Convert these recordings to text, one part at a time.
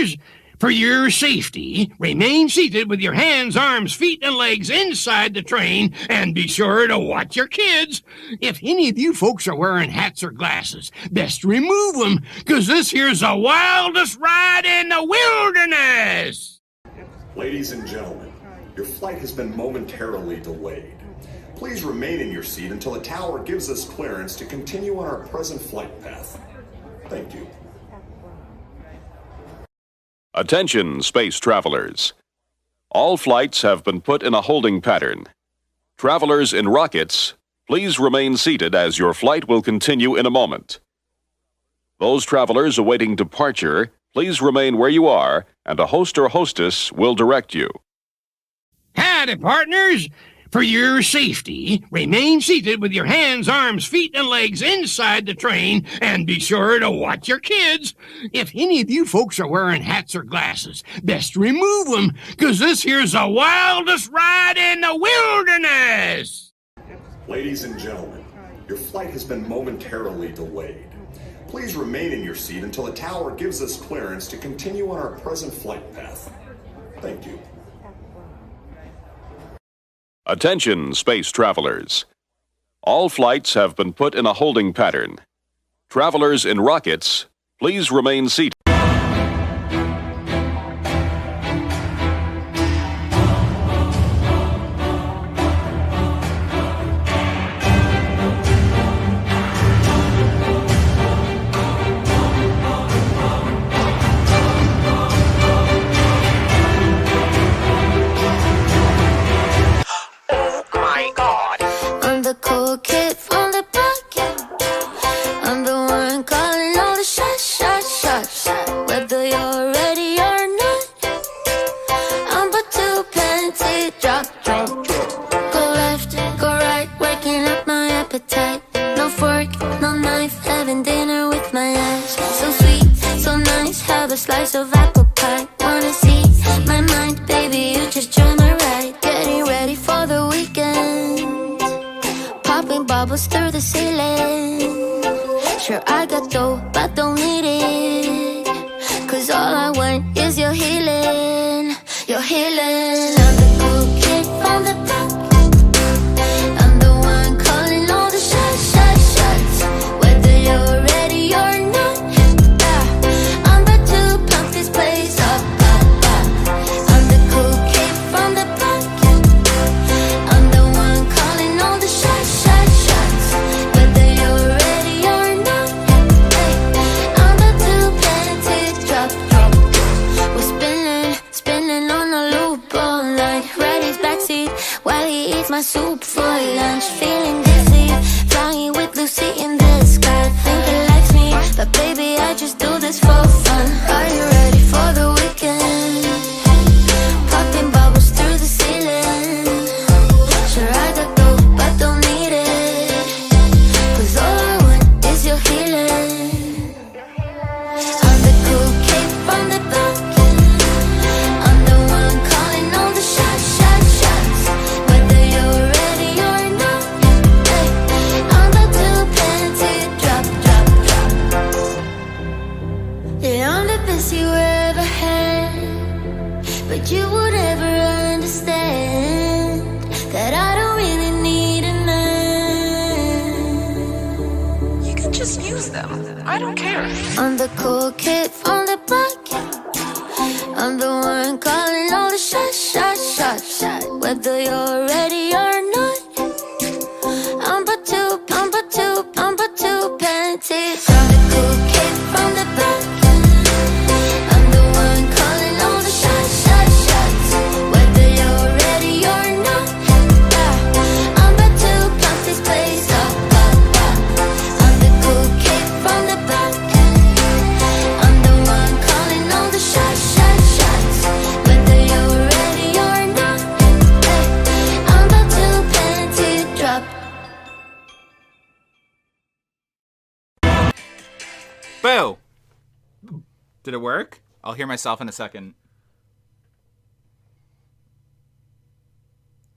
partners. For your safety, remain seated with your hands, arms, feet, and legs inside the train, and be sure to watch your kids. If any of you folks are wearing hats or glasses, best remove them, 'cause this here's the wildest ride in the wilderness. Ladies and gentlemen, your flight has been momentarily delayed. Please remain in your seat until the tower gives us clearance to continue on our present flight path. Thank you. Attention, space travelers. All flights have been put in a holding pattern. Travelers in rockets, please remain seated as your flight will continue in a moment. Those travelers awaiting departure, please remain where you are, and a host or hostess will direct you. Howdy, partners. For your safety, remain seated with your hands, arms, feet, and legs inside the train, and be sure to watch your kids. If any of you folks are wearing hats or glasses, best remove them, 'cause this here's the wildest ride in the wilderness. Ladies and gentlemen, your flight has been momentarily delayed. Please remain in your seat until the tower gives us clearance to continue on our present flight path. Thank you. Attention, space travelers. All flights have been put in a holding pattern. Travelers in rockets, please remain seated. Slice of apple pie, wanna see my mind, baby, you just join my ride. Getting ready for the weekend, popping bubbles through the ceiling. Sure, I got dough, but don't need it, 'cause all I want is your healing, your healing. I'm the cool kid from the block, I'm the one calling all the shots, shots, shots. Whether you're ready or not, my soup for lunch, feeling dizzy, flying with Lucy in the sky. Think he likes me, but baby, I just do this for fun. Are you ready for the weekend? Popping bubbles through the ceiling. Sure, I got dough, but don't need it, 'cause all I want is your healing. I'm the cool kid from the block, I'm the one calling all the shots, shots, shots. Whether you're ready or not, hey, I'm about to plenty drop, drop, drop. Yeah, I'm the best you ever had, but you would ever understand that I don't really need a man. You can just use them. I don't care. I'm the cool kid from the block, I'm the one calling all the shots, shots, shots, shots. Whether you're ready or not, I'm about to panties. I'm the cool kid from the block, I'm the one calling all the shots, shots, shots. Whether you're ready or not, I'm about to pump this place up, up, up. I'm the cool kid from the block, I'm the one calling all the shots, shots, shots. Whether you're ready or not, I'm about to panty drop. Boo! Did it work? I'll hear myself in a second.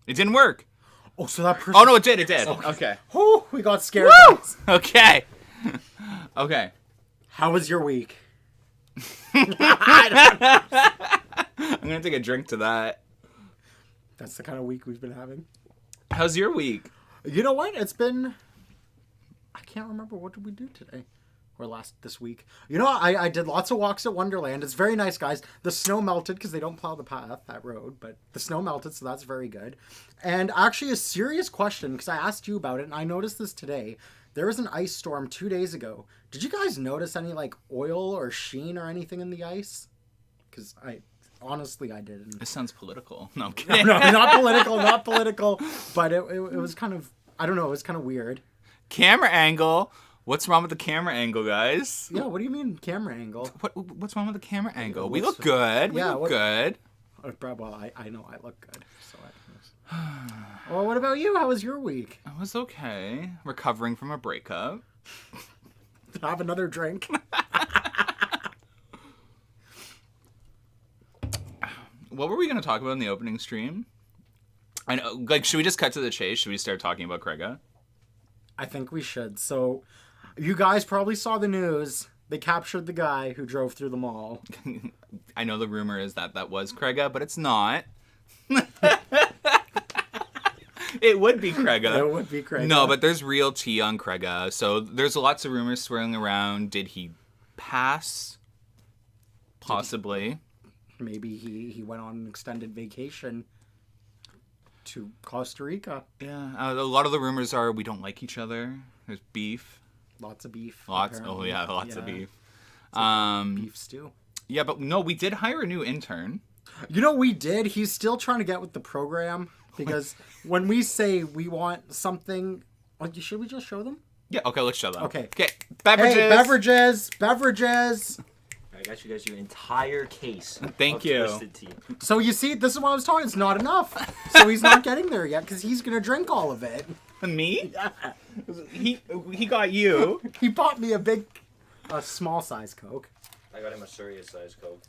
It didn't work. Oh, so that person... Oh, no, it did. It did. Okay. Whew, we got scared. Woo! Guys. Okay. Okay. How was your week? I'm gonna take a drink to that. That's the kind of week we've been having. How's your week? You know what? It's been... I can't remember. What did we do today? Or this week. You know, I did lots of walks at Wonderland. It's very nice, guys. The snow melted because they don't plow the path, that road. But the snow melted, so that's very good. And actually a serious question, because I asked you about it, and I noticed this today. There was an ice storm 2 days ago. Did you guys notice any, like, oil or sheen or anything in the ice? Because honestly, I didn't. This sounds political. No, I'm kidding. No, not political. But it was kind of, I don't know, it was kind of weird. Camera angle. What's wrong with the camera angle, guys? Yeah, what do you mean camera angle? What's wrong with the camera angle? We look good. We look good. Well, I know I look good. So well, what about you? How was your week? I was okay. Recovering from a breakup. Have another drink. What were we going to talk about in the opening stream? I know, like, should we just cut to the chase? Should we start talking about Craiga? I think we should. So, you guys probably saw the news. They captured the guy who drove through the mall. I know the rumor is that was Craiga, but it's not. It would be Craiga. It would be Craiga. No, but there's real tea on Craiga. So there's lots of rumors swirling around. Did he pass? Possibly. Maybe he went on an extended vacation to Costa Rica. Yeah, a lot of the rumors are we don't like each other. There's beef. Lots of beef. Lots. Apparently. Oh yeah, lots of beef. Beef stew. Yeah, but no, we did hire a new intern. You know, we did. He's still trying to get with the program because when we say we want something, should we just show them? Yeah. Okay, let's show them. Okay. Beverages. Hey, beverages. I got you guys your entire case. Thank you. Twisted Tea. So you see, this is what I was talking. It's not enough. So he's not getting there yet because he's gonna drink all of it. Me? He got you. He bought me a small size Coke. I got him a serious size Coke.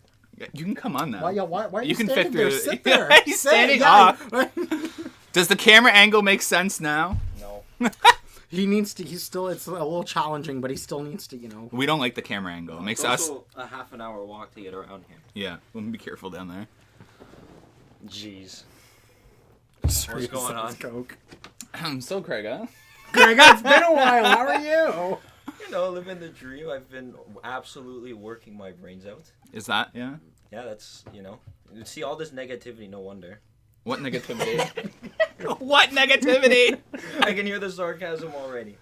You can come on now. Why are you You can standing fit there? through. Sit there. He's Sit, standing yeah. up. Does the camera angle make sense now? No. He needs to. It's a little challenging, but he still needs to. We don't like the camera angle. It makes It's us. also a half an hour walk to get around here. Yeah, we'll be careful down there. Jeez. What's going on? Coke. So, Craiga. Greg, it's been a while. How are you? You know, living the dream. I've been absolutely working my brains out. Is that, yeah? Yeah, that's, you see all this negativity, no wonder. What negativity? What negativity? I can hear the sarcasm already.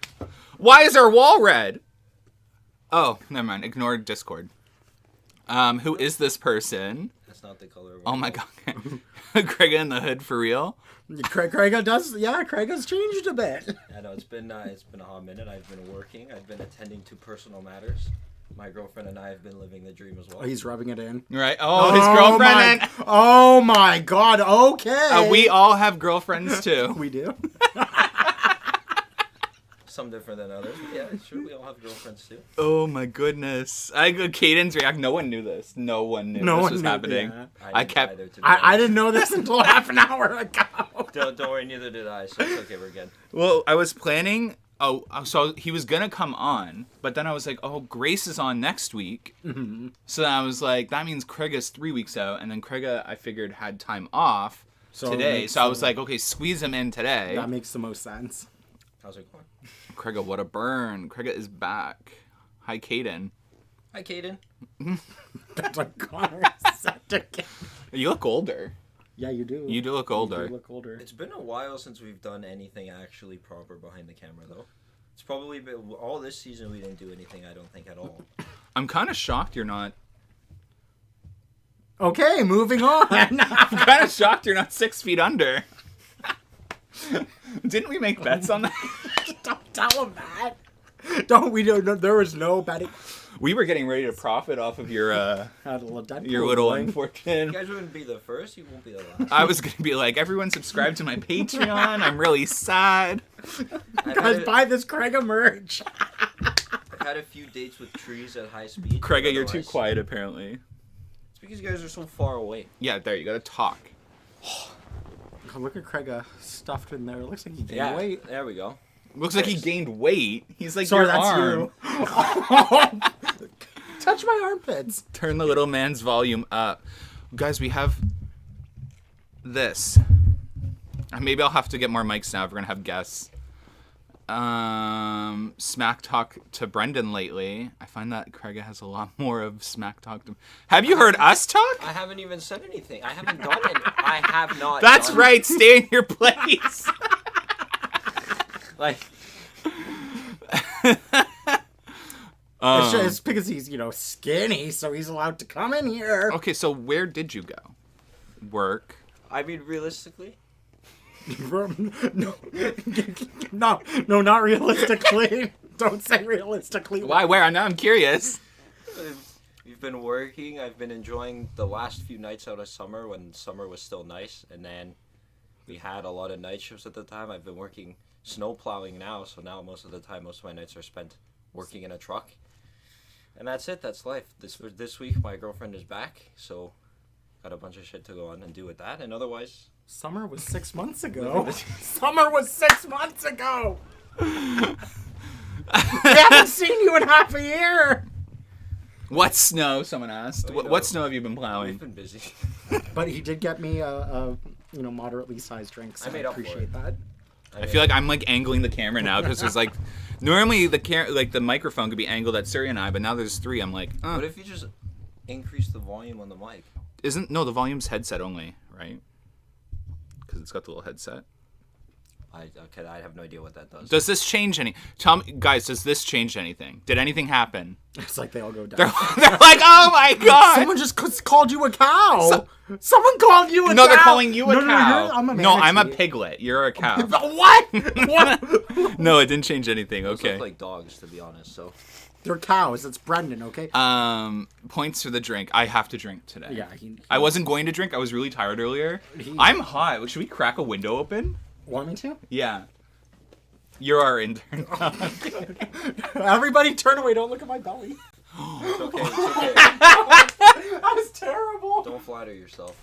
Why is our wall red? Oh, never mind. Ignore Discord. Who is this person? That's not the color of Oh my god. Craiga in the hood for real? Craig does. Yeah, Craig has changed a bit. I know, it's been a hot minute. I've been working. I've been attending to personal matters. My girlfriend and I have been living the dream as well. Oh, he's rubbing it in. Right. Oh, his girlfriend. Oh my god. Okay. We all have girlfriends too. We do. Some different than others. But yeah, sure, we all have girlfriends too. Oh my goodness. Caden's react. No one knew this. No one knew No this one was knew, happening. yeah. I didn't either, to be I honest. didn't know this until half an hour ago. Don't worry, neither did I, so it's okay, we're good. Well, I was planning. Oh, so he was gonna come on, but then I was like, oh, Grace is on next week. Mm-hmm. So then I was like, that means Craiga's 3 weeks out, and then Craiga, I figured, had time off today. So I was like, okay, squeeze him in today. That makes the most sense. How's it going? Craiga, what a burn. Craiga is back. Hi, Caden. Hi, Caden. That's what Connor said again. You look older. Yeah, you do. You do look older. You do look older. It's been a while since we've done anything actually proper behind the camera, though. It's probably been all this season we didn't do anything, I don't think, at all. I'm kind of shocked you're not. Okay, moving on. I'm kind of shocked you're not 6 feet under. Didn't we make bets on that? Don't tell him that. No, there was no betting. We were getting ready to profit off of your Had a little Deadpool your little going. unfortunate. You guys wouldn't be the first, you won't be the last. I was gonna be like, everyone subscribe to my Patreon. I'm really sad. Guys, buy this Craiga merch. I've had a few dates with trees at high speed. Craiga, you're too Otherwise- quiet apparently. It's because you guys are so far away. Yeah, there you gotta talk. Oh, look at Craiga stuffed in there. It looks like he gained weight. There we go. Looks like he gained weight. He's like Sorry, your that's arm. you. Touch my armpits. Turn the little man's volume up. Guys, we have this. Maybe I'll have to get more mics now if we're going to have guests. Smack talk to Brendan lately. I find that Craig has a lot more of smack talk to... Have you heard us talk? I haven't even said anything. I haven't done it. I have not. That's done right. Stay in your place. Like, It's because he's, skinny, so he's allowed to come in here. Okay, so where did you go? Work. I mean, realistically, No, not realistically. Don't say realistically. Why? Where? Now I'm curious. we've been working. I've been enjoying the last few nights out of summer when summer was still nice, and then we had a lot of night shifts at the time. I've been working snow plowing now, so now most of my nights are spent working in a truck. And that's it. That's life. This week, my girlfriend is back, so got a bunch of shit to go on and do with that. And otherwise, Summer was 6 months ago. Summer was 6 months ago. We haven't seen you in half a year. What snow? Someone asked. Oh, What snow have you been plowing? we've been busy. But he did get me a moderately sized drink, so I made up for appreciate it. that. I feel like I'm like angling the camera now because there's like normally the microphone could be angled at Suri and I, but now there's three. I'm like, What if you just increase the volume on the mic? the volume's headset only, right? Because it's got the little headset. I have no idea what that does. Does this change any? Tell me, guys, does this change anything? Did anything happen? It's like they all go down. They're like, oh my god! Someone just called you a cow. Someone called you a cow. No, they're calling you a cow. No, I'm a manatee. piglet. You're a cow. What? What? No, it didn't change anything. Those Okay. look like dogs, to be honest. So They're cows. It's Brendan, okay? Points for the drink. I have to drink today. Yeah, I wasn't going to drink. I was really tired earlier. I'm hot. Should we crack a window open? Want me to? Yeah. You're our intern. Everybody turn away. Don't look at my belly. it's okay. It's okay. That was terrible. Don't flatter yourself.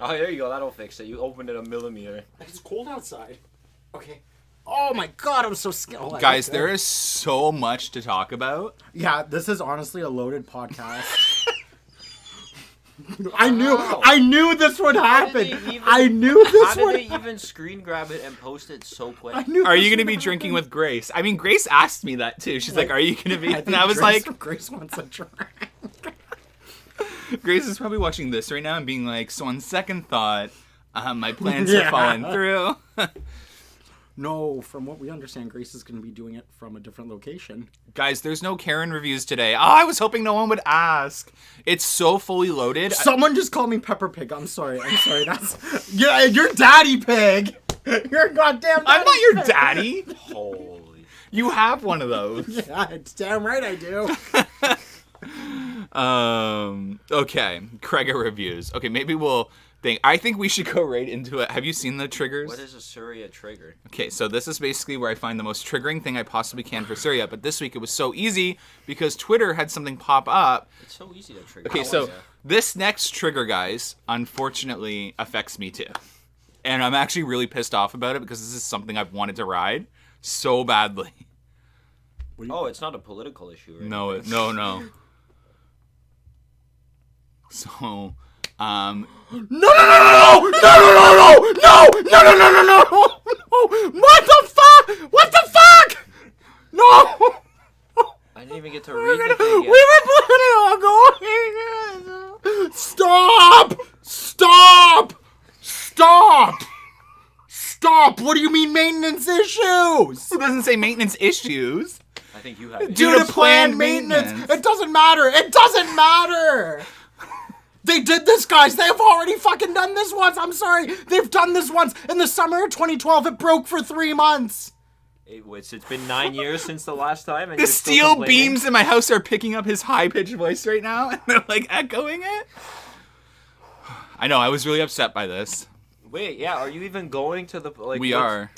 Oh, there you go. That'll fix it. You opened it a millimeter. It's cold outside. Okay. Oh my god, I'm so scared. Guys, there is so much to talk about. Yeah, this is honestly a loaded podcast. I knew this would happen. I knew this How would. did they even screen grab it and post it so quick? I knew. Are this you going to would be happen. drinking with Grace? I mean, Grace asked me that too. She's like, are you going to be? And I was like, Grace wants a drink. Grace is probably watching this right now and being like, so on second thought, my plans have fallen through. No, from what we understand, Grace is going to be doing it from a different location. Guys, there's no Karen reviews today. Oh, I was hoping no one would ask. It's so fully loaded. Someone just called me Pepper Pig. I'm sorry. That's you're Daddy Pig. You're goddamn. Daddy I'm not your Pig. daddy. Holy. You have one of those. Yeah, it's damn right I do. Okay, Krega reviews. Okay, maybe we'll think. I think we should go right into it. Have you seen the triggers? What is a Surya trigger? Okay, so this is basically where I find the most triggering thing I possibly can for Surya, but this week it was so easy because Twitter had something pop up. It's so easy to trigger. Okay, How so is it? this next trigger, guys, unfortunately affects me too. And I'm actually really pissed off about it because this is something I've wanted to ride so badly. Oh, it's not a political issue, right? No. So, No! What the fuck? No! I didn't even get to read the thing We yet. were planning on going. Stop! What do you mean maintenance issues? it doesn't say maintenance issues. I think you have it. Due to planned maintenance. It doesn't matter. They did this, guys. They've already fucking done this once. I'm sorry. They've done this once. In the summer of 2012, it broke for 3 months. It's been 9 years since the last time, and The you're still steel complaining? beams in my house are picking up his high-pitched voice right now, and they're like echoing it. I know, I was really upset by this. Wait, yeah. Are you even going to the like? We are.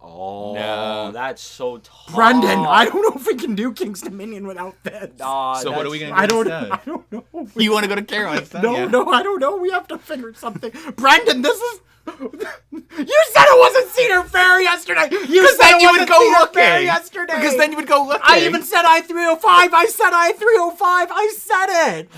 Oh, No. that's so tough. Brendan, I don't know if we can do King's Dominion without this. So what are we gonna do I don't instead? know. You want to go to Caroline's? don't you? No, I don't know. We have to figure something. Brendan, this is. You said it wasn't Cedar Fair yesterday. You said then it you would wasn't go Cedar looking. Fair yesterday. Because then you would go looking. I even said I-305. I said I-305. I said it.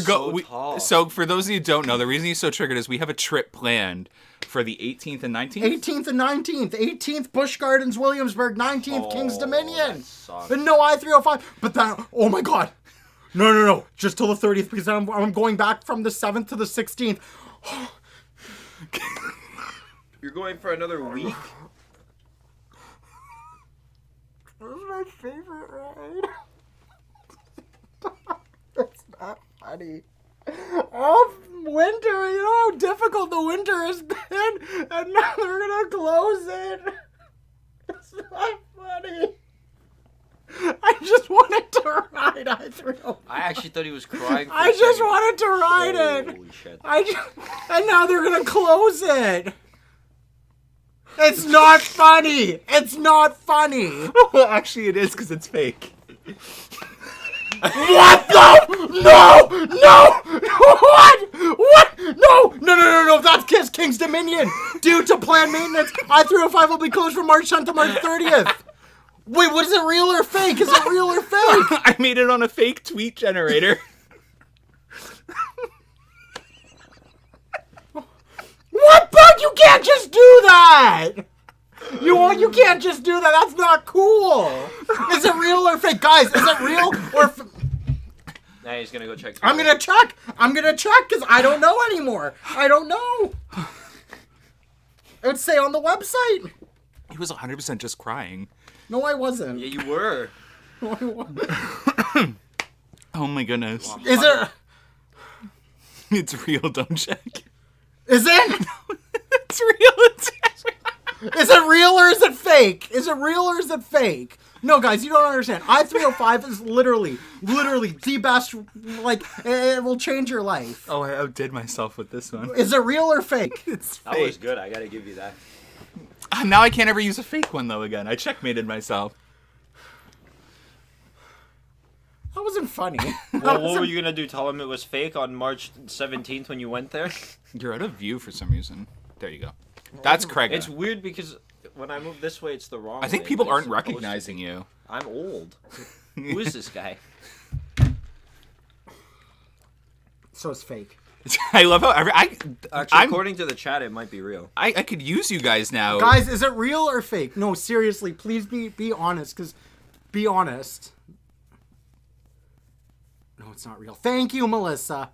Tall. So for those of you who don't know, the reason he's so triggered is we have a trip planned for the 18th and 19th. 18th and 19th. 18th, Busch Gardens, Williamsburg. 19th, Kings Dominion. That sucks. But no I-305. But that, oh my God. No. Just till the 30th because I'm going back from the 7th to the 16th. You're going for another week? This is my favorite ride. It's not funny. Oh, winter, you know how difficult the winter has been, and now they're gonna close it. It's not funny. I just wanted to ride I-305. I actually thought he was crying. I just wanted to ride it. Holy shit. And now they're gonna close it. It's not funny. It's not funny. Well, actually, it is because it's fake. What? No! What? No! That's King's Dominion. Due to planned maintenance, I-305 will be closed from March 10th to March 30th. Wait, what is it, real or fake? Is it real or fake? I made it on a fake tweet generator. What, Bug? You can't just do that! You can't just do that. That's not cool. Is it real or fake? Guys, is it real or Now he's gonna go check. I'm gonna check because I don't know anymore. I don't know. It would say on the website. He was 100% just crying. No, I wasn't. Yeah, you were. No, I wasn't. Oh my goodness. Is it? It's real, don't check. Is it? It's real. Is it real or is it fake? Is it real or is it fake? No, guys, you don't understand. I-305 is literally the best. Like, it will change your life. Oh, I outdid myself with this one. Is it real or fake? It's That was good. I gotta give you that. Now I can't ever use a fake one, though, again. I checkmated myself. That wasn't funny. Well, what were you gonna do? Tell him it was fake on March 17th when you went there? You're out of view for some reason. There you go. That's Craig. It's weird because when I move this way, it's the wrong way. I think people but aren't it's supposed to recognizing be. you. I'm old. Who is this guy? So it's fake. I love how Actually, I'm- according to the chat, it might be real. I could use you guys now. Guys, is it real or fake? No, seriously, please be honest, because be honest. No, it's not real. Thank you, Melissa.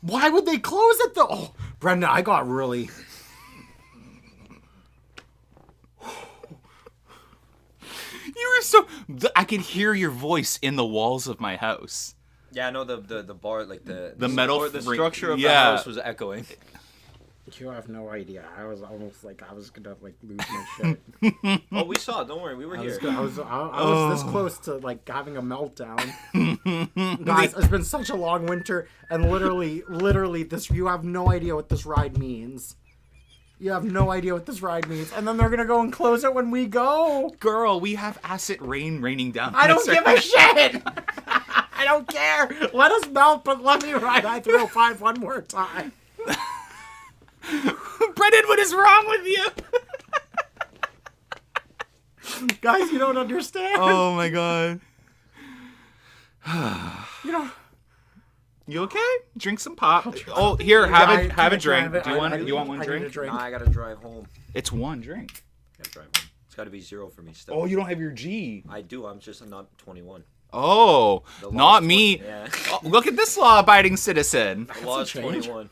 Why would they close it though? Oh, Brenda, I got really... You were so... I could hear your voice in the walls of my house. Yeah, I know the bar, like the metal support, the frame- structure of yeah. the house was echoing. You have no idea. I was almost like I was gonna like lose my shit. Oh, we saw it. Don't worry, we were here. I was this close to like having a meltdown. Guys, it's been such a long winter, and literally, this you have no idea what this ride means. You have no idea what this ride means, and then they're gonna go and close it when we go. Girl, we have acid rain raining down. I don't give a shit. I don't care. Let us melt, but let me ride I-305 one more time. Brendan, what is wrong with you? Guys, you don't understand. Oh my god. You know. You okay? Drink some pop. Oh, here, have a drink. Have it. Do you want one I need drink? a drink. Nah, I gotta drive home. It's one drink. Gotta drive home. It's gotta be 0 for me still. Oh, you don't have your G. I do. I'm just not 21. Oh, The law not is me. 20 yeah. Oh, look at this law-abiding citizen. The law is change. 21.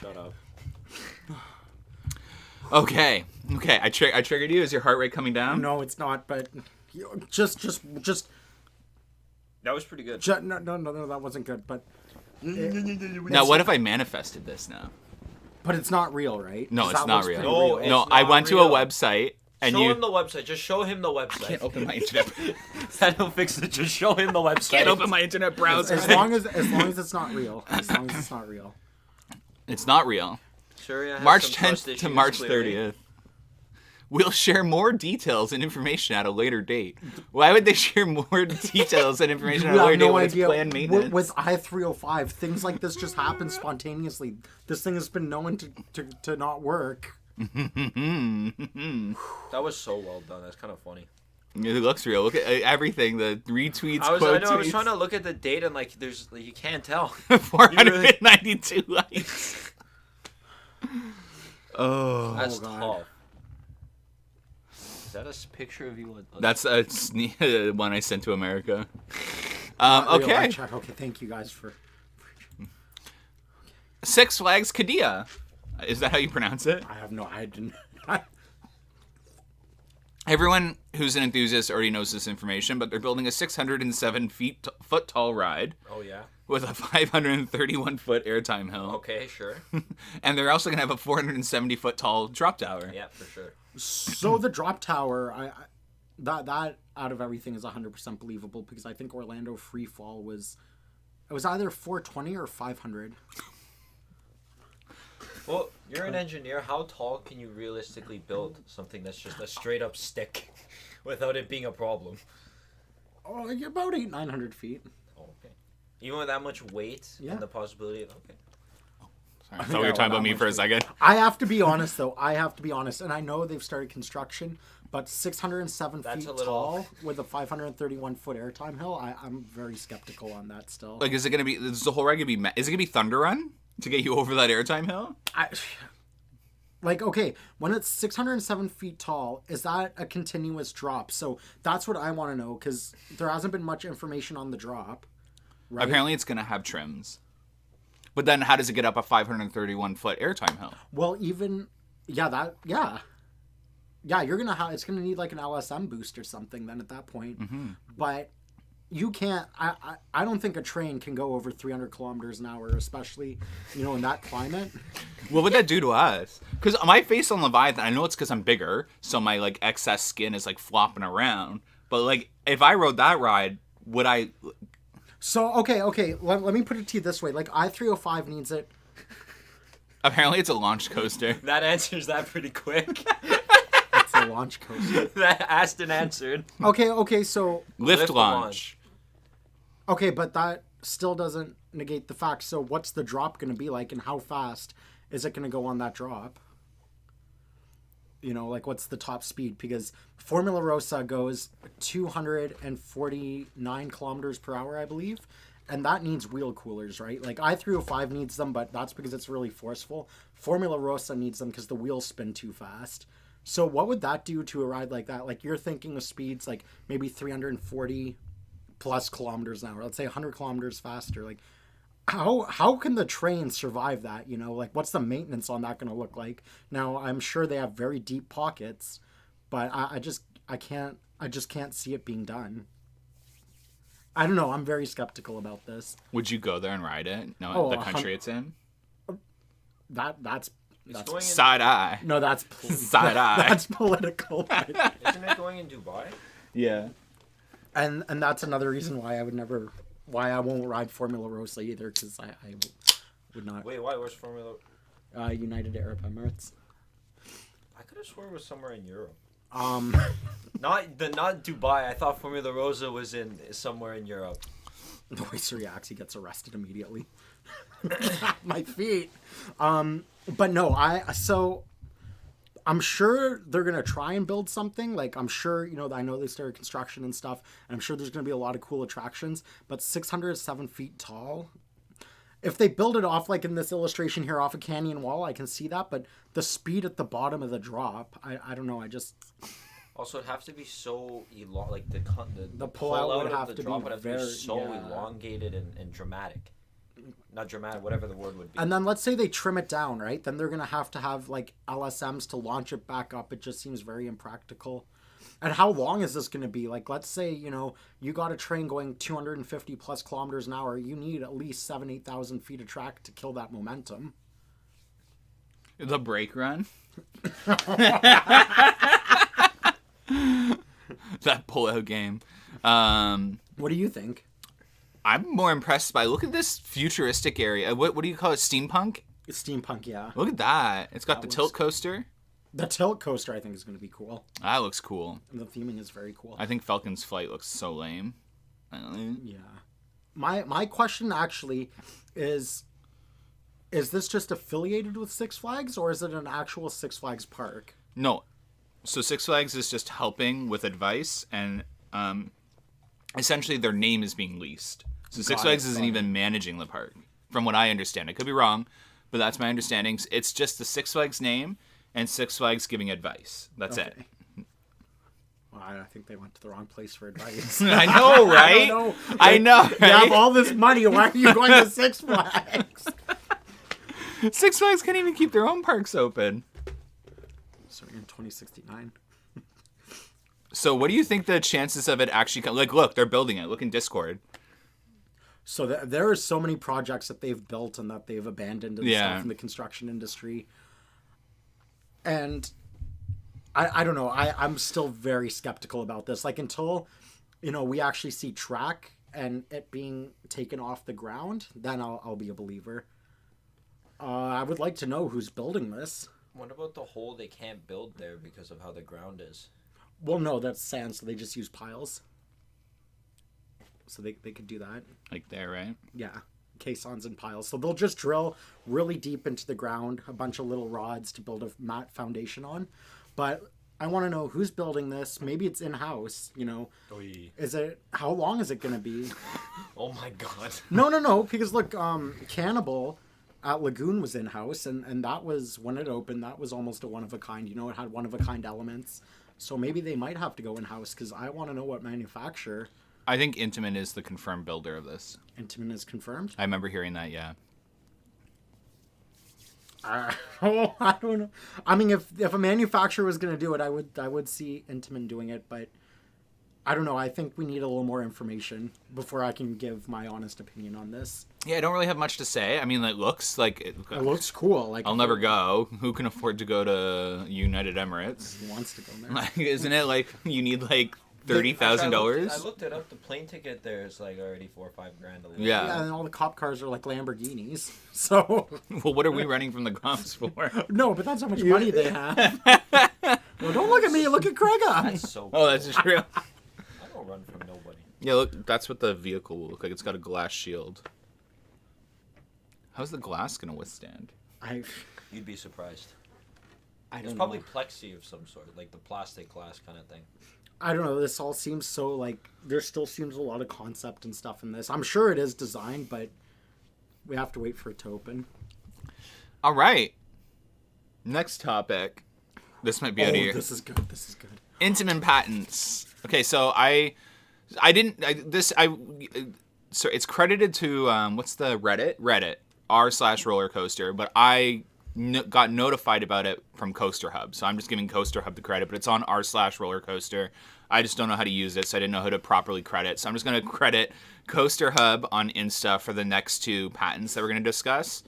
Shut up. Okay. I triggered you. Is your heart rate coming down? No, it's not. But just. That was pretty good. No, that wasn't good. But Now, what if I manifested this now? it's not real, right? No, 'Cause it's that not looks real. pretty No, No, it's I not went to real. a website and Show you him the website. Just show him the website. can't open my internet. That'll fix it. Just show him the website. Can't open my internet browser. As long as it's not real. As long as it's not real. It's not real. Sure, yeah, March 10th to March 30th. We'll share more details and information at a later date. Why would they share more details and information at a later date when it's planned maintenance? With I-305, things like this just happen spontaneously. This thing has been known to not work. That was so well done. That's kind of funny. It looks real. Look at everything. The retweets, I quote was tweets. trying to look at the date and like, you can't tell. 492 likes. That's God. tough. Is that a picture of you? That's one I sent to America. Real Okay. eye check. Okay, thank you guys for... Six Flags Qiddiya. Is that how you pronounce it? I didn't... Everyone who's an enthusiast already knows this information, but they're building a 607 foot tall ride Oh yeah. with a 531 foot airtime hill. Okay, sure. And they're also going to have a 470 foot tall drop tower. Yeah, for sure. So the drop tower, that out of everything is 100% believable, because I think Orlando Freefall was either 420 or 500. Well, you're an engineer. How tall can you realistically build something that's just a straight up stick without it being a problem? Oh, about 900 feet. Oh, okay. Even with that much weight Yeah. and the possibility of, okay. Sorry, I thought we were talking about me for a second. I have to be honest, though. And I know they've started construction, but 607 That's feet a little- tall with a 531 foot airtime hill, I'm very skeptical on that still. Like, is it going to be, is the whole ride going to be, is it going to be Thunder Run to get you over that airtime hill? Okay, when it's 607 feet tall, is that a continuous drop? So that's what I want to know, because there hasn't been much information on the drop. Right? Apparently it's going to have trims. But then how does it get up a 531 foot airtime hill? Well, yeah, you're gonna have, it's gonna need like an LSM boost or something then at that point. Mm-hmm. But you can't. I don't think a train can go over 300 kilometers an hour, especially in that climate. What would that do to us? Because my face on Leviathan, I know it's because I'm bigger, so my like excess skin is like flopping around. But like if I rode that ride, would I? So okay. Let me put it to you this way: like I-305 needs it. Apparently, it's a launch coaster. That answers that pretty quick. It's a launch coaster. That asked and answered. Okay. So Lift launch. okay, but that still doesn't negate the fact. So what's the drop going to be like, and how fast is it going to go on that drop? Like what's the top speed? Because Formula Rossa goes 249 kilometers per hour, I believe. And that needs wheel coolers, right? Like I-305 needs them, but that's because it's really forceful. Formula Rossa needs them because the wheels spin too fast. So what would that do to a ride like that? Like you're thinking of speeds like maybe 340 plus kilometers an hour. Let's say 100 kilometers faster. Like how can the train survive that? Like what's the maintenance on that going to look like? Now I'm sure they have very deep pockets, but I just can't see it being done. I don't know. I'm very skeptical about this. Would you go there and ride it? No, Oh, the country it's in. That's Going in, Side eye. no, that's Side eye. That's political. isn't it going in Dubai? Yeah. and that's another reason why I won't ride Formula Rossa either, because I would not. Wait, why? Where's Formula? United Arab Emirates. I could have sworn it was somewhere in Europe. Not Not Dubai. I thought Formula Rosa was in somewhere in Europe. the way he reacts, he gets arrested immediately. My feet. But no, I'm sure they're gonna try and build something. Like I'm sure, I know they started construction and stuff, and I'm sure there's gonna be a lot of cool attractions. But 607 feet tall. If they build it off like in this illustration here, off a canyon wall, I can see that. But the speed at the bottom of the drop, I don't know. Also, it'd have to be so like the pullout would of have the to drop be would have to very be so yeah. elongated and dramatic. Not dramatic, whatever the word would be. And then let's say they trim it down, right? Then they're gonna have to have like LSMs to launch it back up. It just seems very impractical. And how long is this gonna be? Like, let's say you got a train going 250 plus kilometers an hour. You need at least 8,000 feet of track to kill that momentum. The brake run. That pullout game. What do you think? I'm more impressed by, look at this futuristic area. What do you call it? Steampunk? Steampunk, yeah. Look at that. It's got the looks- tilt coaster. The tilt coaster, I think, is going to be cool. That looks cool. And the theming is very cool. I think Falcon's Flight looks so lame. Yeah. My question actually is this just affiliated with Six Flags, or is it an actual Six Flags park? No. So Six Flags is just helping with advice, and essentially their name is being leased. So Six Flags isn't even managing the park, from what I understand. I could be wrong, but that's my understanding. It's just the Six Flags name and Six Flags giving advice. That's it. Well, I think they went to the wrong place for advice. I know, right? I know. Right? You have all this money. Why are you going to Six Flags? Six Flags can't even keep their own parks open. So in 2069. So what do you think the chances of it actually like, look, they're building it. Look in Discord. So there are so many projects that they've built and that they've abandoned and stuff in the construction industry. And I don't know. I'm still very skeptical about this. Like, until, we actually see track and it being taken off the ground, then I'll be a believer. I would like to know who's building this. What about the hole they can't build there because of how the ground is? Well, no, that's sand, so they just use piles. So they could do that. Like there, right? Yeah. Caissons and piles. So they'll just drill really deep into the ground, a bunch of little rods to build a mat foundation on. But I want to know who's building this. Maybe it's in-house, Is it, how long is it going to be? Oh my god. No, because look, Cannibal at Lagoon was in-house, and that was, when it opened, that was almost a one-of-a-kind. It had one-of-a-kind elements. So maybe they might have to go in-house, because I want to know what manufacturer. I think Intamin is the confirmed builder of this. Intamin is confirmed? I remember hearing that, yeah. I don't know. I mean, if a manufacturer was going to do it, I would see Intamin doing it, but I don't know. I think we need a little more information before I can give my honest opinion on this. Yeah, I don't really have much to say. I mean, it looks like it looks cool. Like, I'll never go. Who can afford to go to United Emirates? Who wants to go there? Like, isn't it like you need like $30,000? I looked it up. The plane ticket there is like already $4 or $5 grand. Yeah, and all the cop cars are like Lamborghinis. So, well, what are we running from the cops for? No, but that's how much money they have. Well, don't look at me. Look at Krega. That's so. Oh, that's true. I don't run from nobody. Yeah, look, that's what the vehicle will look like. It's got a glass shield. How's the glass gonna withstand? You'd be surprised. It's probably plexi of some sort, like the plastic glass kind of thing. I don't know. This all seems so like there still seems a lot of concept and stuff in this. I'm sure it is designed, but we have to wait for it to open. All right. Next topic. This might be out of here. This is good. This is good. Intamin patents. Okay, so so it's credited to what's the Reddit r/roller coaster, but I got notified about it from Coaster Hub, so I'm just giving Coaster Hub the credit, but it's on r/roller coaster. I just don't know how to use it, so I didn't know how to properly credit, so I'm just going to credit Coaster Hub on Insta for the next two patents that we're going to discuss,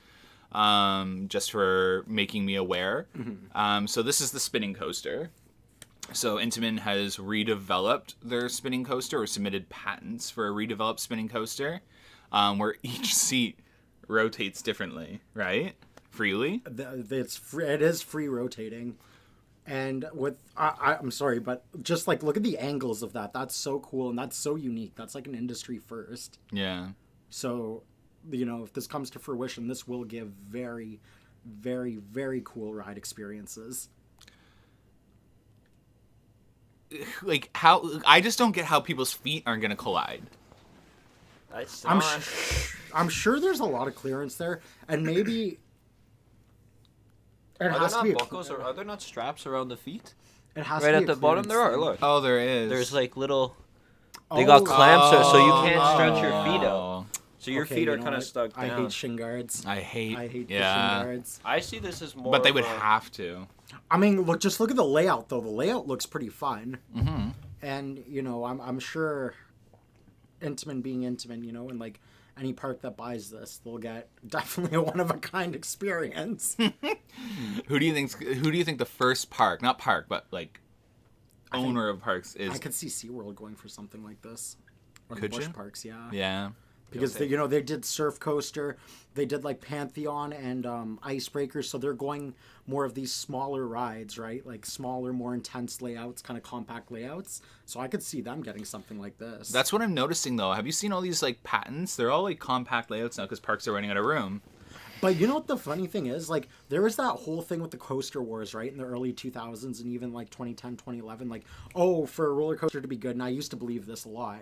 just for making me aware. Mm-hmm. So this is the spinning coaster. So Intamin has redeveloped their spinning coaster, or submitted patents for a redeveloped spinning coaster, where each seat rotates differently, right? Freely. It is free rotating, and with I'm sorry, but just like look at the angles of that. That's so cool and that's so unique. That's like an industry first. Yeah. So, if this comes to fruition, this will give very, very, very cool ride experiences. Like how I just don't get how people's feet aren't gonna collide. I'm sure there's a lot of clearance there, and maybe. Are there not buckles or are there not straps around the feet? It has right to at be the bottom. There are. Look. Oh, there is. There's like little. They got clamps so you can't stretch your feet out. So your feet are kind of stuck down. I hate shin guards. I hate the shin yeah. guards. I see this as more. But they would have to. I mean, look at the layout though. The layout looks pretty fun. Mm-hmm. And I'm sure Intamin being Intamin, and like any park that buys this, they'll get definitely a one-of-a-kind experience. Who do you think the first park, not park, but like owner of parks is? I could see SeaWorld going for something like this. Or could the Busch you? Parks, yeah. Yeah. Because they did Surf Coaster, they did like Pantheon and Icebreaker, so they're going more of these smaller rides, right? Like smaller, more intense layouts, kind of compact layouts. So I could see them getting something like this. That's what I'm noticing though. Have you seen all these like patents? They're all like compact layouts now because parks are running out of room. But you know what the funny thing is? Like, there was that whole thing with the coaster wars, right? In the early 2000s and even like 2010, 2011. Like, oh, for a roller coaster to be good, and I used to believe this a lot.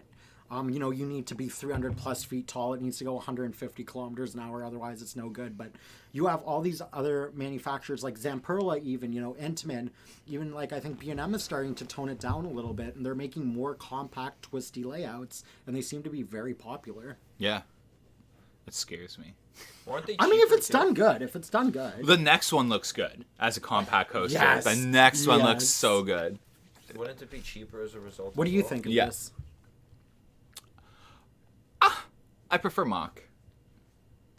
You need to be 300 plus feet tall. It needs to go 150 kilometers an hour. Otherwise, it's no good. But you have all these other manufacturers like Zamperla, even, Intamin, even like I think B&M is starting to tone it down a little bit. And they're making more compact, twisty layouts. And they seem to be very popular. Yeah. It scares me. I mean, if it's done good. The next one looks good as a compact coaster. Yes. The next one looks so good. Wouldn't it be cheaper as a result? What do you think of this? I prefer Mach.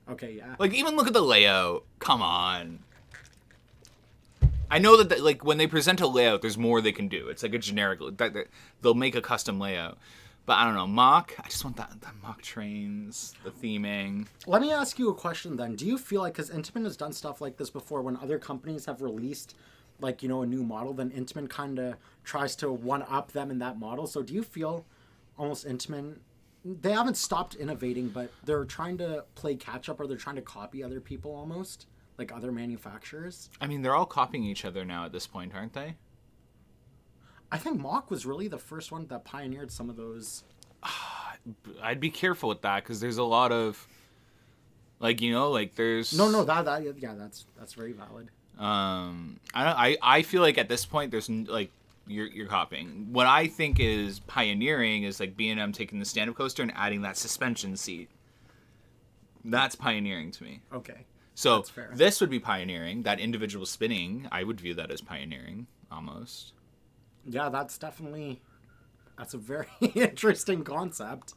Okay, yeah. Like, even look at the layout. Come on. I know that, like, when they present a layout, there's more they can do. It's like a generic... They'll make a custom layout. But I don't know. Mach, I just want the Mach trains, the theming. Let me ask you a question then. Do you feel like, because Intamin has done stuff like this before, when other companies have released, like, a new model, then Intamin kind of tries to one-up them in that model. So do you feel almost Intamin... They haven't stopped innovating, but they're trying to play catch-up, or they're trying to copy other people almost, like other manufacturers. I mean, they're all copying each other now at this point, aren't they? I think Mach was really the first one that pioneered some of those. I'd be careful with that, because there's a lot of, like, there's... No, that's very valid. I feel like at this point, there's, like, you're copying. What I think is pioneering is like B&M taking the stand-up coaster and adding that suspension seat. That's pioneering to me. Okay. So this would be pioneering. That individual spinning, I would view that as pioneering, almost. Yeah, that's a very interesting concept.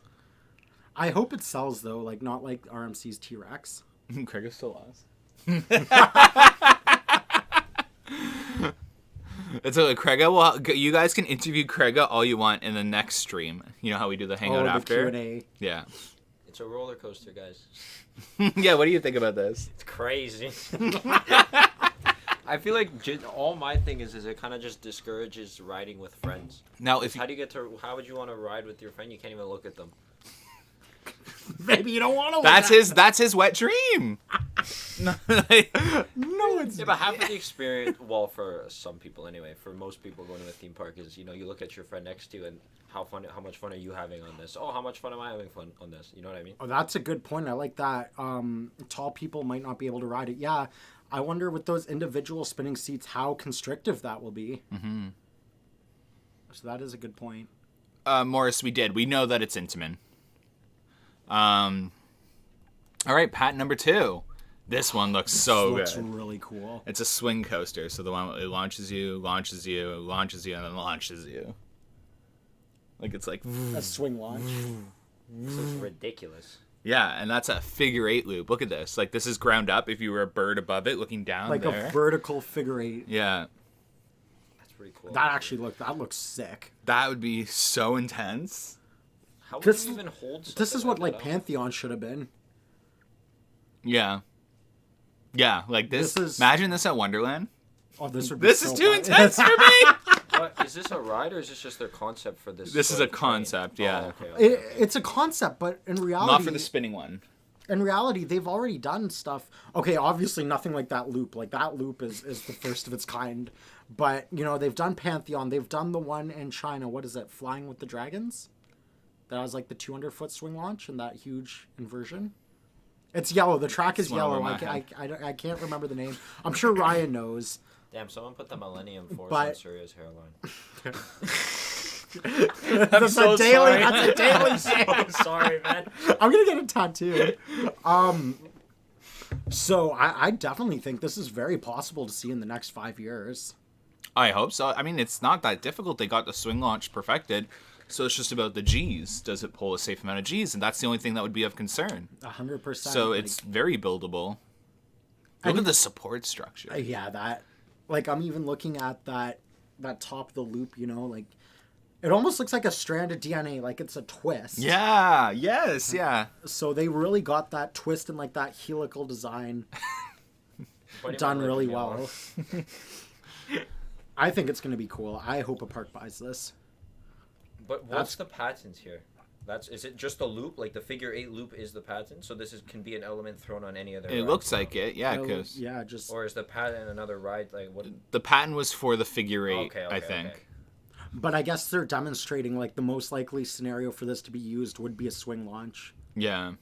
I hope it sells though, like not like RMC's T-Rex. Craig is still lost. It's okay, Craiga. Well, you guys can interview Craiga all you want in the next stream. You know how we do the hangout after? Q&A. Yeah. It's a roller coaster, guys. Yeah, what do you think about this? It's crazy. I feel like all my thing is it kind of just discourages riding with friends. Now, how would you want to ride with your friend? You can't even look at them. Maybe you don't want to. That's his wet dream. No, it's yeah, but half of the experience, well, for some people anyway, for most people going to a theme park is, you look at your friend next to you and how much fun are you having on this? Oh, how much fun am I having fun on this? You know what I mean? Oh, that's a good point. I like that. Tall people might not be able to ride it. Yeah, I wonder with those individual spinning seats how constrictive that will be. Mm-hmm. So that is a good point. Morris, we know that it's Intamin. All right, patent number 2. This one looks so good. Looks really cool. It's a swing coaster, so the one it launches you, and then launches you. Like it's like a swing launch. This is ridiculous. Yeah, and that's a figure 8 loop. Look at this. Like this is ground up. If you were a bird above it, looking down, like there. A vertical figure 8. Yeah, that's pretty cool. That looks sick. That would be so intense. How would you even hold? This is what like Pantheon should have been. Yeah. Yeah, like this. Imagine this at Wonderland. Oh, this would be This so is too fun. intense for me. What, is this a ride or is this just their concept for this? This is a concept, yeah. Oh, okay. It's a concept, but in reality, Not for the spinning one. In reality, they've already done stuff. Okay, obviously nothing like that loop. Like that loop is the first of its kind. But they've done Pantheon. They've done the one in China. What is it? Flying with the Dragons. That has like the 200-foot swing launch and that huge inversion. It's yellow. The track is yellow. I can't remember the name. I'm sure Ryan knows. Damn, someone put the Millennium Force on Surya's hairline. That's a daily thing. I'm sorry, man. I'm going to get a tattoo. So I definitely think this is very possible to see in the next 5 years. I hope so. I mean, it's not that difficult. They got the swing launch perfected. So it's just about the G's. Does it pull a safe amount of G's? And that's the only thing that would be of concern. 100%. So it's very buildable. Look at the support structure. Yeah, that. Like, I'm even looking at that top of the loop, like, It almost looks like a strand of DNA, like it's a twist. Yeah. Yes. Yeah. So they really got that twist and like that helical design done really well. I think it's going to be cool. I hope a park buys this. But what's the patent here? Is it just a loop? Like the figure 8 loop is the patent? So this can be an element thrown on any other It ride looks now? like it. Yeah. Cause Yeah, just... Or is the patent another ride? Like what? the patent was for the figure 8. Okay, I think. okay. But I guess they're demonstrating like the most likely scenario for this to be used would be a swing launch. Yeah.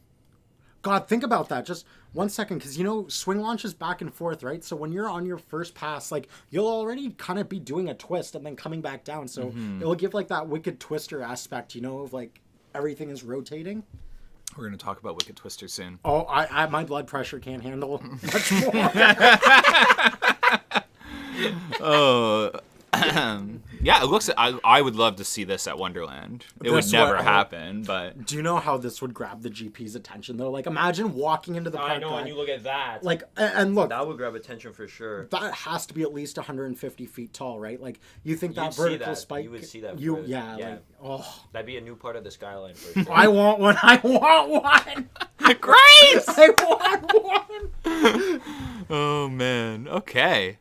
God, think about that. Just 1 second, because you know, swing launches back and forth, right? So when you're on your first pass, like you'll already kind of be doing a twist and then coming back down. So it'll give like that Wicked Twister aspect, you know, of like everything is rotating. We're gonna talk about Wicked Twister soon. Oh, I my blood pressure can't handle much more. Oh. Yeah, it looks. I would love to see this at Wonderland. It would This never one- happen, but Do you know how this would grab the GP's attention though? Like imagine walking into the park. I know, and you look at that. like and look, that would grab attention for sure. that has to be at least 150 feet tall, right? Like you think that You'd see vertical that. spike. You would see that You for- yeah. yeah. Like, oh, That'd be a new part of the skyline for sure. I want one. I want one. great. I want one. Oh man. Okay.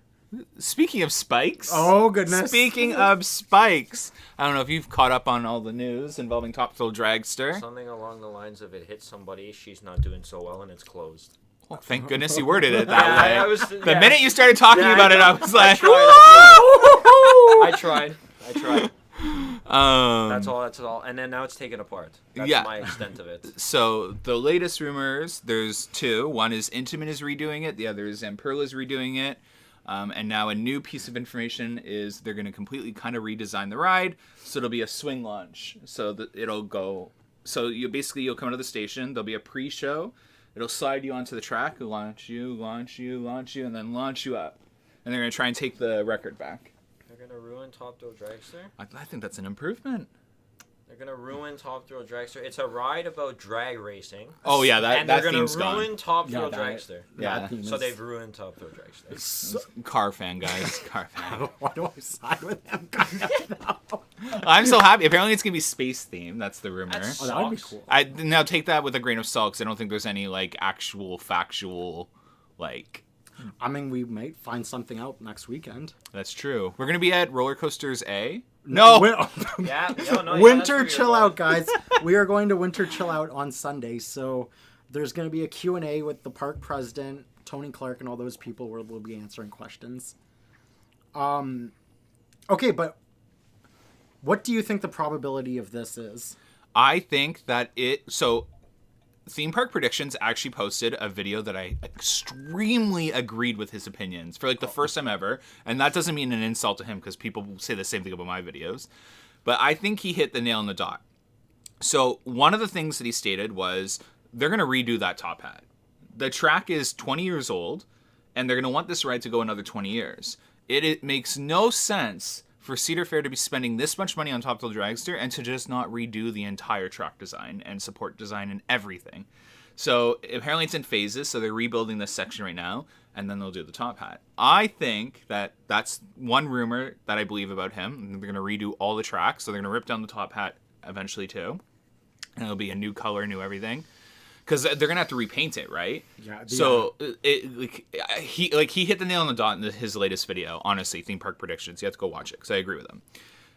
Speaking of spikes. Oh, goodness. Speaking of spikes, I don't know if you've caught up on all the news involving Top Thrill Dragster. Something along the lines of it hits somebody, she's not doing so well, and it's closed. Oh, thank goodness you worded it that Yeah, way. I was- the yeah. minute you started talking Yeah, about it, I was like, I tried. That's all. And then now it's taken apart. That's Yeah. my extent of it. So the latest rumors, there's two. One is Intamin is redoing it. The other is Zamperla is redoing it. And now a new piece of information is they're going to completely kind of redesign the ride. So it'll be a swing launch. So that it'll go. So you'll come to the station. There'll be a pre-show. It'll slide you onto the track, launch you, and then launch you up. And they're going to try and take the record back. They're gonna ruin Top Thrill Dragster. I think that's an improvement. They're gonna ruin Top Thrill Dragster. It's a ride about drag racing. Oh yeah, and that they're gonna theme's ruin gone. Top Thrill that- Dragster. Yeah. that theme So is- they've ruined Top Thrill Dragster. Car fan, guys. Car fan. Why do I side with them? I'm so happy. Apparently it's going to be space themed. That's the rumor. That's- Oh, that would be Sucks. cool. I now take that with a grain of salt because I don't think there's any like actual factual like. I mean, we might find something out next weekend. That's true. We're gonna be at Roller Coasters A. No. Yeah, no, Winter that's chill where you're out, guys. We are going to winter chill out on Sunday, so there's going to be a Q&A with the park president, Tony Clark, and all those people where we'll be answering questions. Okay, but what do you think the probability of this is? I think that Theme Park Predictions actually posted a video that I extremely agreed with his opinions for like the first time ever. And that doesn't mean an insult to him because people say the same thing about my videos. But I think he hit the nail on the dot. So one of the things that he stated was they're going to redo that top hat. The track is 20 years old and they're going to want this ride to go another 20 years. It makes no sense for Cedar Fair to be spending this much money on Top Thrill Dragster and to just not redo the entire track design and support design and everything. So apparently it's in phases, so they're rebuilding this section right now, and then they'll do the top hat. I think that that's one rumor that I believe about him. They're going to redo all the tracks, so they're going to rip down the top hat eventually too. And it'll be a new color, new everything. Because they're going to have to repaint it, right? Yeah. So he hit the nail on the dot in his latest video. Honestly, Theme Park Predictions. You have to go watch it because I agree with him.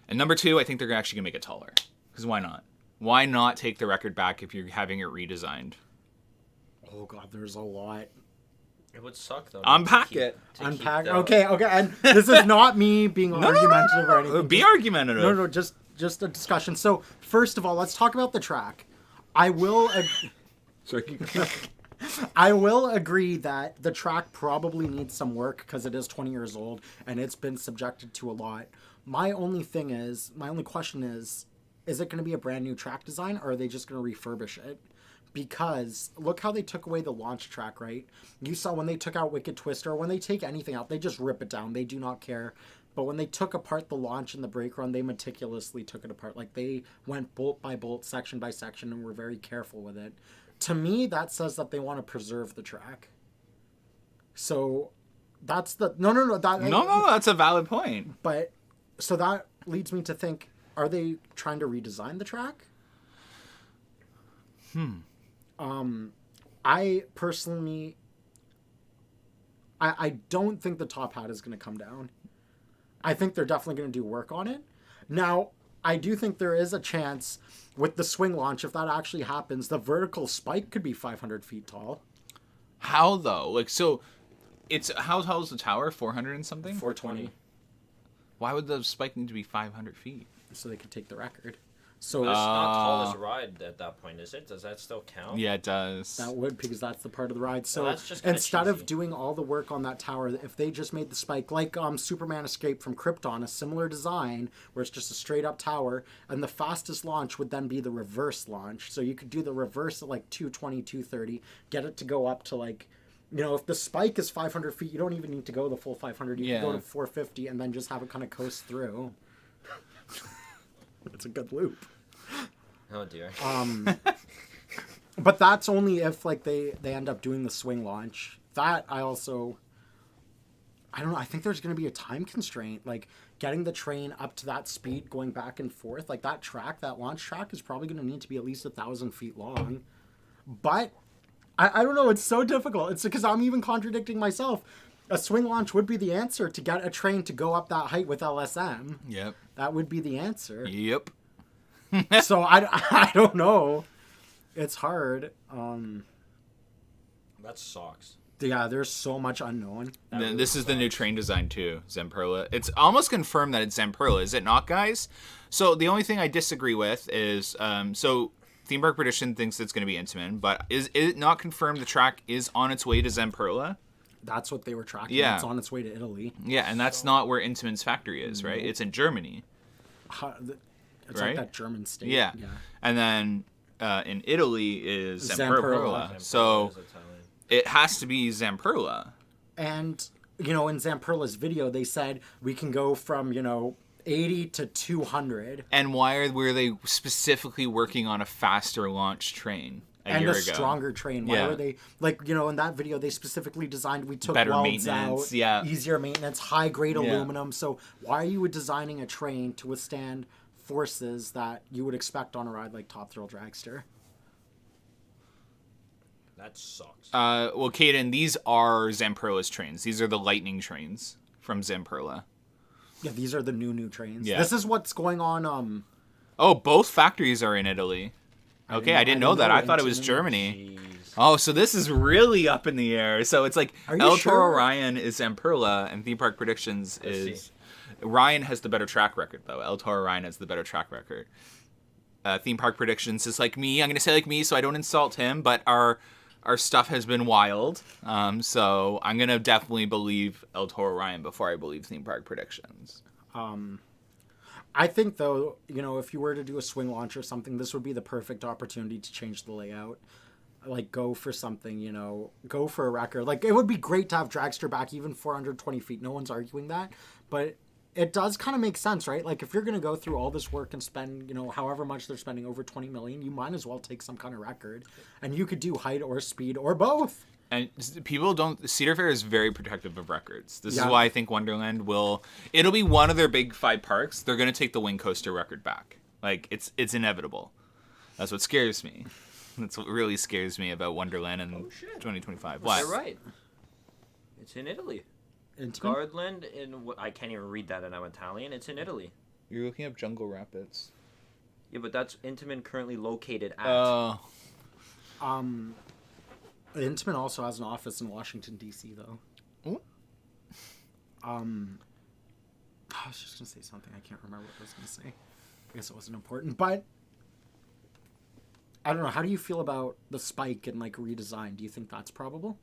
And number two, I think they're actually gonna make it taller. Because why not? Why not take the record back if you're having it redesigned? Oh, God, there's a lot. It would suck though. Unpack it. Unpack. Okay, and this is not me being argumentative or anything. Be argumentative. No, just a discussion. So, first of all, let's talk about the track. I will agree that the track probably needs some work because it is 20 years old and it's been subjected to a lot. My only question is it going to be a brand new track design or are they just going to refurbish it? Because look how they took away the launch track, right? You saw when they took out Wicked Twister, when they take anything out, they just rip it down. They do not care. But when they took apart the launch and the brake run, they meticulously took it apart. Like they went bolt by bolt, section by section, and were very careful with it. To me, that says that they want to preserve the track. So that's the... No, that's a valid point. But so that leads me to think, are they trying to redesign the track? I personally, I don't think the top hat is going to come down. I think they're definitely going to do work on it. Now, I do think there is a chance with the swing launch, if that actually happens, the vertical spike could be 500 feet tall. How though? Like, so it's how tall is the tower? 400 and something? 420. Why would the spike need to be 500 feet? So they could take the record. So It's not tallest ride at that point, is it? Does that still count? Yeah, it does. that would, because that's the part of the ride. So Well, that's just kinda instead of cheesy. doing all the work on that tower, if they just made the spike like Superman Escape from Krypton, a similar design where it's just a straight up tower, and the fastest launch would then be the reverse launch. So you could do the reverse at like 220, 230, get it to go up to like, you know, if the spike is 500 feet, you don't even need to go the full 500. You can go Yeah. to 450 and then just have it kind of coast through. It's a good loop. Oh dear. But that's only if like they end up doing the swing launch. That I don't know. I think there's going to be a time constraint. Like getting the train up to that speed, going back and forth, like that launch track is probably going to need to be at least 1,000 feet long. But I don't know. It's so difficult. It's because I'm even contradicting myself. A swing launch would be the answer to get a train to go up that height with LSM. Yep. That would be the answer. Yep. So I don't know. It's hard. That sucks. Yeah, there's so much unknown. This is the new train design too, Zamperla. It's almost confirmed that it's Zamperla, is it not, guys? So the only thing I disagree with is, so Theme Park Prediction thinks it's going to be Intamin, but is it not confirmed the track is on its way to Zamperla? That's what they were tracking. Yeah. It's on its way to Italy. Yeah, and that's not where Intamin's factory is, right? It's in Germany. It's Right? like that German state. Yeah. And then in Italy is Zamperla. Zamperla. So it has to be Zamperla. And, you know, in Zamperla's video, they said we can go from, 80 to 200. And were they specifically working on a faster launch train a year a ago? stronger train. Why Yeah. were they, in that video, they specifically designed, we took Better welds maintenance, out, yeah. easier maintenance, high-grade Yeah. aluminum. So why are you designing a train to withstand forces that you would expect on a ride like Top Thrill Dragster? That sucks. Well, Caden, these are Zamperla's trains. These are the Lightning trains from Zamperla. Yeah, these are the new trains. Yeah. This is what's going on. Oh, both factories are in Italy. Okay, I didn't know that. I thought it was Germany. Jeez. Oh, so this is really up in the air. So it's like Are you El sure? Toro Ryan is Zamperla, and Theme Park Predictions is... Ryan has the better track record, though. El Toro Ryan has the better track record. Theme Park Predictions is like me. I'm going to say like me so I don't insult him, but our stuff has been wild. So I'm going to definitely believe El Toro Ryan before I believe Theme Park Predictions. I think, though, if you were to do a swing launch or something, this would be the perfect opportunity to change the layout. Like, go for something, go for a record. Like, it would be great to have Dragster back even 420 feet. No one's arguing that. But it does kind of make sense, right? Like, if you're going to go through all this work and spend, however much they're spending, over 20 million, you might as well take some kind of record. And you could do height or speed or both. And people Cedar Fair is very protective of records. This is Yeah. why I think Wonderland it'll be one of their big 5 parks. They're going to take the Wing Coaster record back. Like, it's inevitable. That's what scares me. That's what really scares me about Wonderland in 2025. What? They're right. It's in Italy. Gardland I can't even read that in Italian. It's in Italy. You're looking up Jungle Rapids. Yeah, but that's Intamin currently located at. Oh. Intamin also has an office in Washington, D.C., though. Ooh. I was just going to say something. I can't remember what I was going to say. I guess it wasn't important. But I don't know. How do you feel about the spike and, redesign? Do you think that's probable?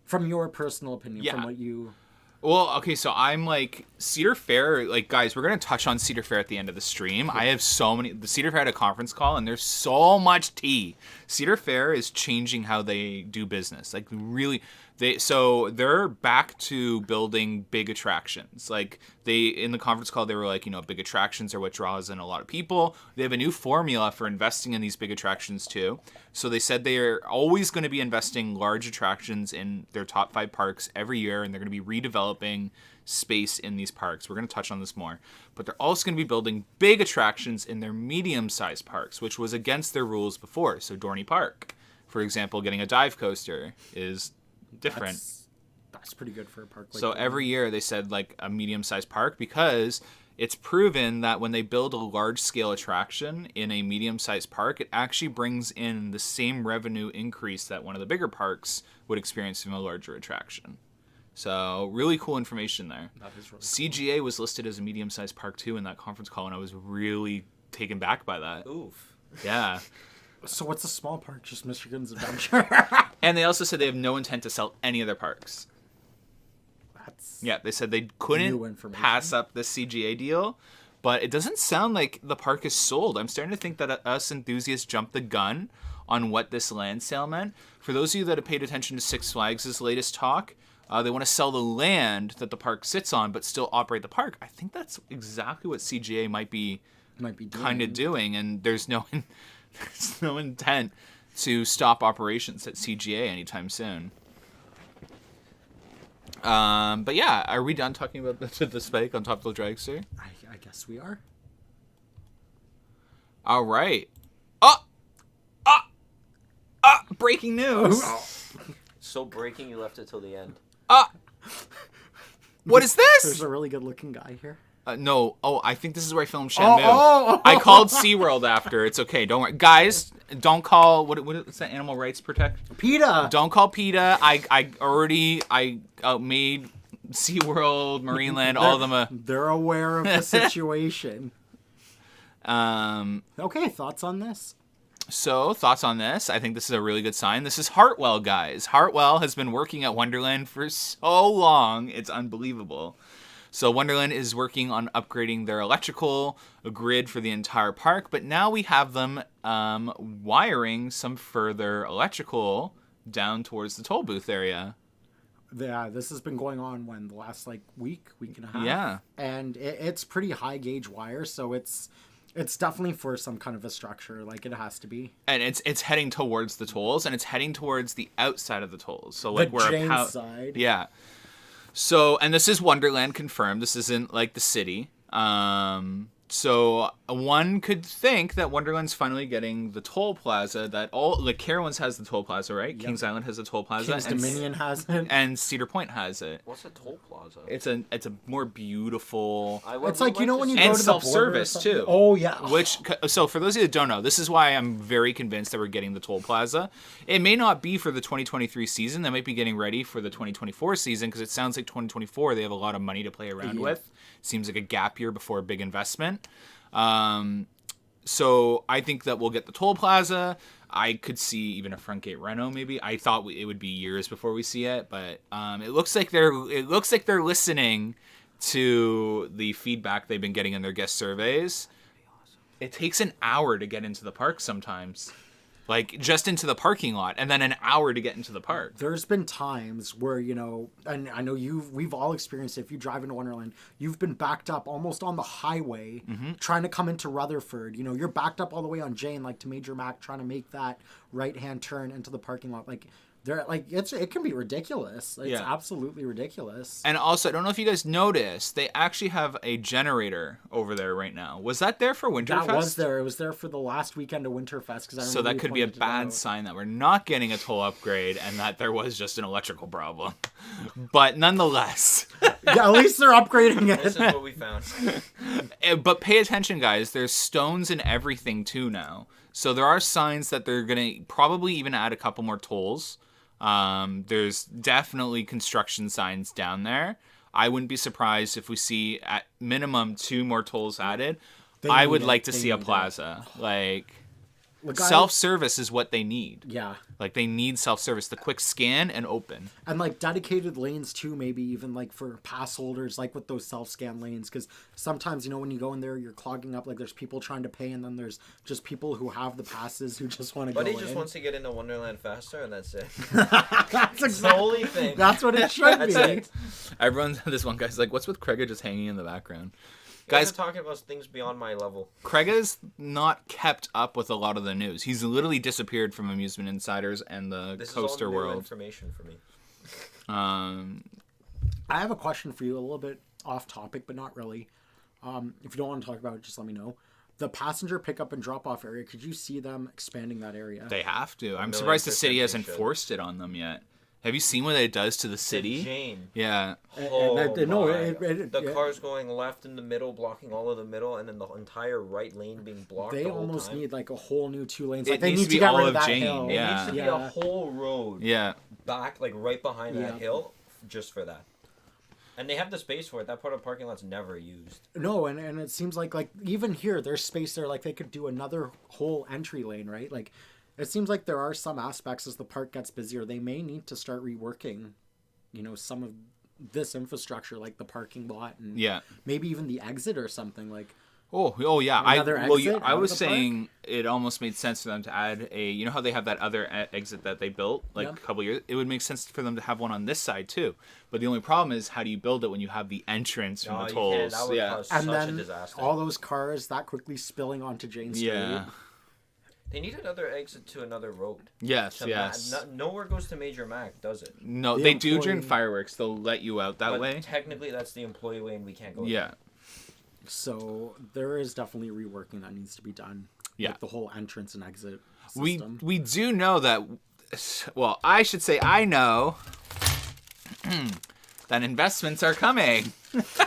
From your personal opinion, Yeah. from what you... Well, okay, so I'm Cedar Fair, guys, we're going to touch on Cedar Fair at the end of the stream. I have the Cedar Fair had a conference call, and there's so much tea. Cedar Fair is changing how they do business. Really, They're back to building big attractions. Like in the conference call, they were like, big attractions are what draws in a lot of people. They have a new formula for investing in these big attractions too. So they said they are always going to be investing large attractions in their top 5 parks every year, and they're going to be redeveloping space in these parks. We're going to touch on this more. But they're also going to be building big attractions in their medium-sized parks, which was against their rules before. So Dorney Park, for example, getting a dive coaster is different. That's pretty good for a park like so that. Every year they said like a medium-sized park, because it's proven that when they build a large-scale attraction in a medium-sized park, it actually brings in the same revenue increase that one of the bigger parks would experience from a larger attraction. So really cool information there. That is really CGA was listed as a medium-sized park too in that conference call, and I was really taken back by that. Oof. Yeah. So what's a small park? Just Michigan's Adventure? And they also said they have no intent to sell any of their parks. Yeah, they said they New couldn't information. pass up the CGA deal, but it doesn't sound like the park is sold. I'm starting to think that us enthusiasts jumped the gun on what this land sale meant. For those of you that have paid attention to Six Flags' latest talk, they want to sell the land that the park sits on, but still operate the park. I think that's exactly what CGA might be kind of doing, and there's no intent to stop operations at CGA anytime soon. But yeah, are we done talking about the spike on top of the dragster? I guess we are. All right. Breaking news. So breaking, you left it till the end. What is this? There's a really good looking guy here. No. Oh, I think this is where I filmed Shenmue. I called SeaWorld after. It's okay. Don't worry. Guys, don't call... What's that? Animal Rights Protect? PETA! Don't call PETA. I made SeaWorld, Marineland, all of them They're aware of the situation. Okay, thoughts on this? So, thoughts on this? I think this is a really good sign. This is Hartwell, guys. Hartwell has been working at Wonderland for so long. It's unbelievable. So Wonderland is working on upgrading their electrical grid for the entire park, but now we have them wiring some further electrical down towards the toll booth area. Yeah, this has been going on the last week and a half. Yeah. And it's pretty high gauge wire, so it's definitely for some kind of a structure, it has to be. And it's heading towards the tolls, and it's heading towards the outside of the tolls. So where Jane side. Yeah. So, and this is Wonderland confirmed. This isn't the city. So one could think that Wonderland's finally getting the toll plaza that Carowinds has the toll plaza, right? Yep. Kings Island has the toll plaza. Kings Dominion has it. And Cedar Point has it. What's a toll plaza? It's a more beautiful... It's when you go to the border self-service too. Oh, yeah. So for those of you that don't know, this is why I'm very convinced that we're getting the toll plaza. It may not be for the 2023 season. They might be getting ready for the 2024 season, because it sounds like 2024 they have a lot of money to play around with. Seems like a gap year before a big investment. So I think that we'll get the toll plaza. I could see even a front gate reno maybe. I thought it would be years before we see it, but it looks like they're listening to the feedback they've been getting in their guest surveys. It takes an hour to get into the park sometimes. Just into the parking lot, and then an hour to get into the park. There's been times where, and I know we've all experienced it. If you drive into Wonderland, you've been backed up almost on the highway trying to come into Rutherford. You're backed up all the way on Jane, to Major Mac, trying to make that right-hand turn into the parking lot. It can be ridiculous. It's absolutely ridiculous. And also, I don't know if you guys noticed, they actually have a generator over there right now. Was that there for Winterfest? That was there. It was there for the last weekend of Winterfest. So that could be a bad sign that we're not getting a toll upgrade and that there was just an electrical problem. But nonetheless. Yeah, at least they're upgrading it. This is what we found. But pay attention, guys. There's stones and everything too now. So there are signs that they're going to probably even add a couple more tolls. There's definitely construction signs down there. I wouldn't be surprised if we see at minimum 2 more tolls added. I would like to see a plaza. Self-service is what they need. Yeah. Like, they need self-service, the quick scan and open. And, like, dedicated lanes, too, maybe even, like, for pass holders, like with those self-scan lanes. Because sometimes, you know, when you go in there, you're clogging up. Like, there's people trying to pay, and then there's just people who have the passes who just want to go in. But he just wants to get into Wonderland faster, and that's it. That's exactly the only thing. That's what it should be. It. Everyone's, this one guy's like, what's with Craig just hanging in the background? You guys are talking about things beyond my level. Craig's not kept up with a lot of the news. He's literally disappeared from Amusement Insiders and the this coaster is all new world. Information for me. I have a question for you, a little bit off topic, but not really. If you don't want to talk about it, just let me know. The passenger pickup and drop off area, could you see them expanding that area? They have to. I'm surprised the city hasn't forced it on them yet. Have you seen what it does to the city? Jane. Yeah. The car's going left in the middle, blocking all of the middle, and then the entire right lane being blocked. They the whole almost time. need like a whole new 2 lanes. It Like, they needs need to be get all rid of that Jane, hill. yeah. It needs to be a whole road. Yeah. Back, like right behind that hill, just for that. And they have the space for it. That part of the parking lot's never used. No, and it seems like even here there's space there. Like they could do another whole entry lane, right? Like it seems like there are some aspects as the park gets busier. They may need to start reworking, you know, some of this infrastructure, like the parking lot and maybe even the exit or something like. Oh yeah. I was saying park? It almost made sense for them to add a. You know how they have that other exit that they built a couple years. It would make sense for them to have one on this side too. But the only problem is how do you build it when you have the entrance from the tolls? That would cause and such then a disaster. all those cars that quickly spilling onto Jane Street. Yeah. They need another exit to another road. Yes, yes. Nowhere goes to Major Mac, does it? No, they do during fireworks. They'll let you out that way. Technically, that's the employee way, and we can't go. Yeah. So there is definitely reworking that needs to be done. Yeah. Like the whole entrance and exit system. We do know that. Well, I should say I know that investments are coming.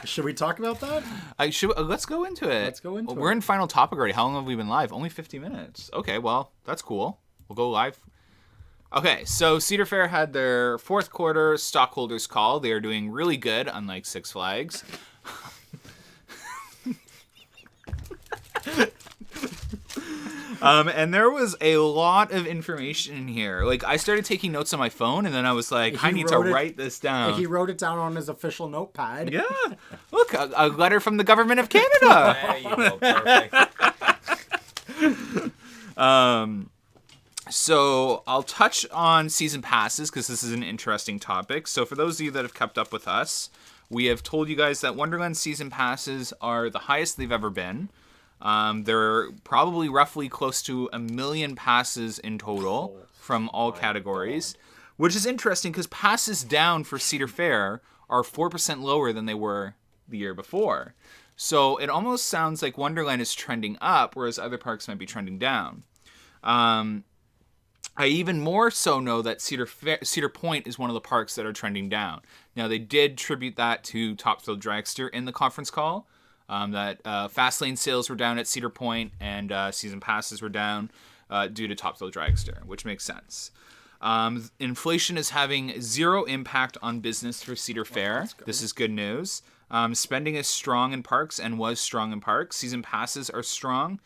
Should we talk about that? Let's go into it. Let's go into it. We're in final topic already. How long have we been live? Only 50 minutes. Okay, well, that's cool. We'll go live. Okay, so Cedar Fair had their fourth quarter stockholders call. They are doing really good, unlike Six Flags. And there was a lot of information in here. Like, I started taking notes on my phone, and then I was like, I need to write this down. He wrote it down on his official notepad. Yeah. Look, a letter from the government of Canada. There you go, perfect. So I'll touch on season passes because this is an interesting topic. So for those of you that have kept up with us, we have told you guys that Wonderland season passes are the highest they've ever been. They're probably roughly close to 1 million passes in total from all categories, which is interesting because passes down for Cedar Fair are 4% lower than they were the year before. So it almost sounds like Wonderland is trending up, whereas other parks might be trending down. I even more so know that Cedar Point is one of the parks that are trending down. Now, they did tribute that to Topfield Dragster in the conference call. That Fastlane sales were down at Cedar Point and season passes were down due to Topfield Dragster, which makes sense. Inflation is having zero impact on business for Cedar Fair. This is good news. Spending is strong in parks and was strong in parks. Season passes are strong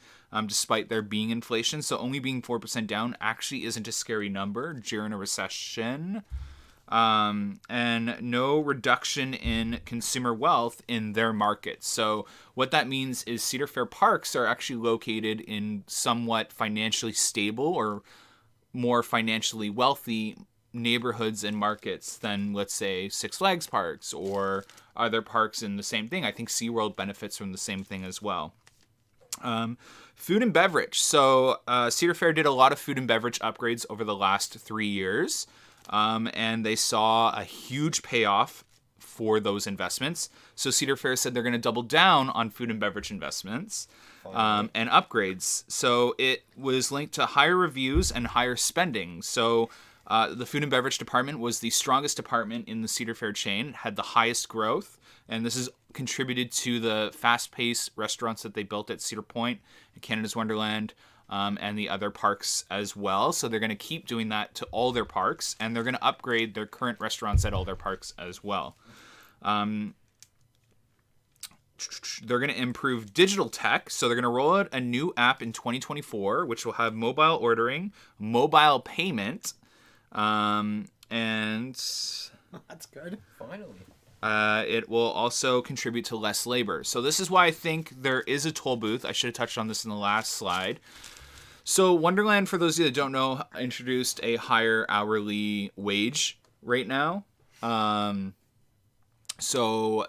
despite there being inflation. So only being 4% down actually isn't a scary number during a recession. And no reduction in consumer wealth in their markets. So what that means is Cedar Fair parks are actually located in somewhat financially stable or more financially wealthy neighborhoods and markets than, let's say, Six Flags parks or other parks in the same thing. I think SeaWorld benefits from the same thing as well. Food and beverage. So Cedar Fair did a lot of food and beverage upgrades over the last 3 years. And they saw a huge payoff for those investments. So Cedar Fair said they're going to double down on food and beverage investments and upgrades. So it was linked to higher reviews and higher spending. So the food and beverage department was the strongest department in the Cedar Fair chain, had the highest growth. And this is contributed to the fast-paced restaurants that they built at Cedar Point and Canada's Wonderland. And the other parks as well. So they're going to keep doing that to all their parks, and they're going to upgrade their current restaurants at all their parks as well. they're going to improve digital tech. So they're going to roll out a new app in 2024, which will have mobile ordering, mobile payment, and That's good. Finally. it will also contribute to less labor. So this is why I think there is a toll booth. I should have touched on this in the last slide. So Wonderland, for those of you that don't know, introduced a higher hourly wage right now. So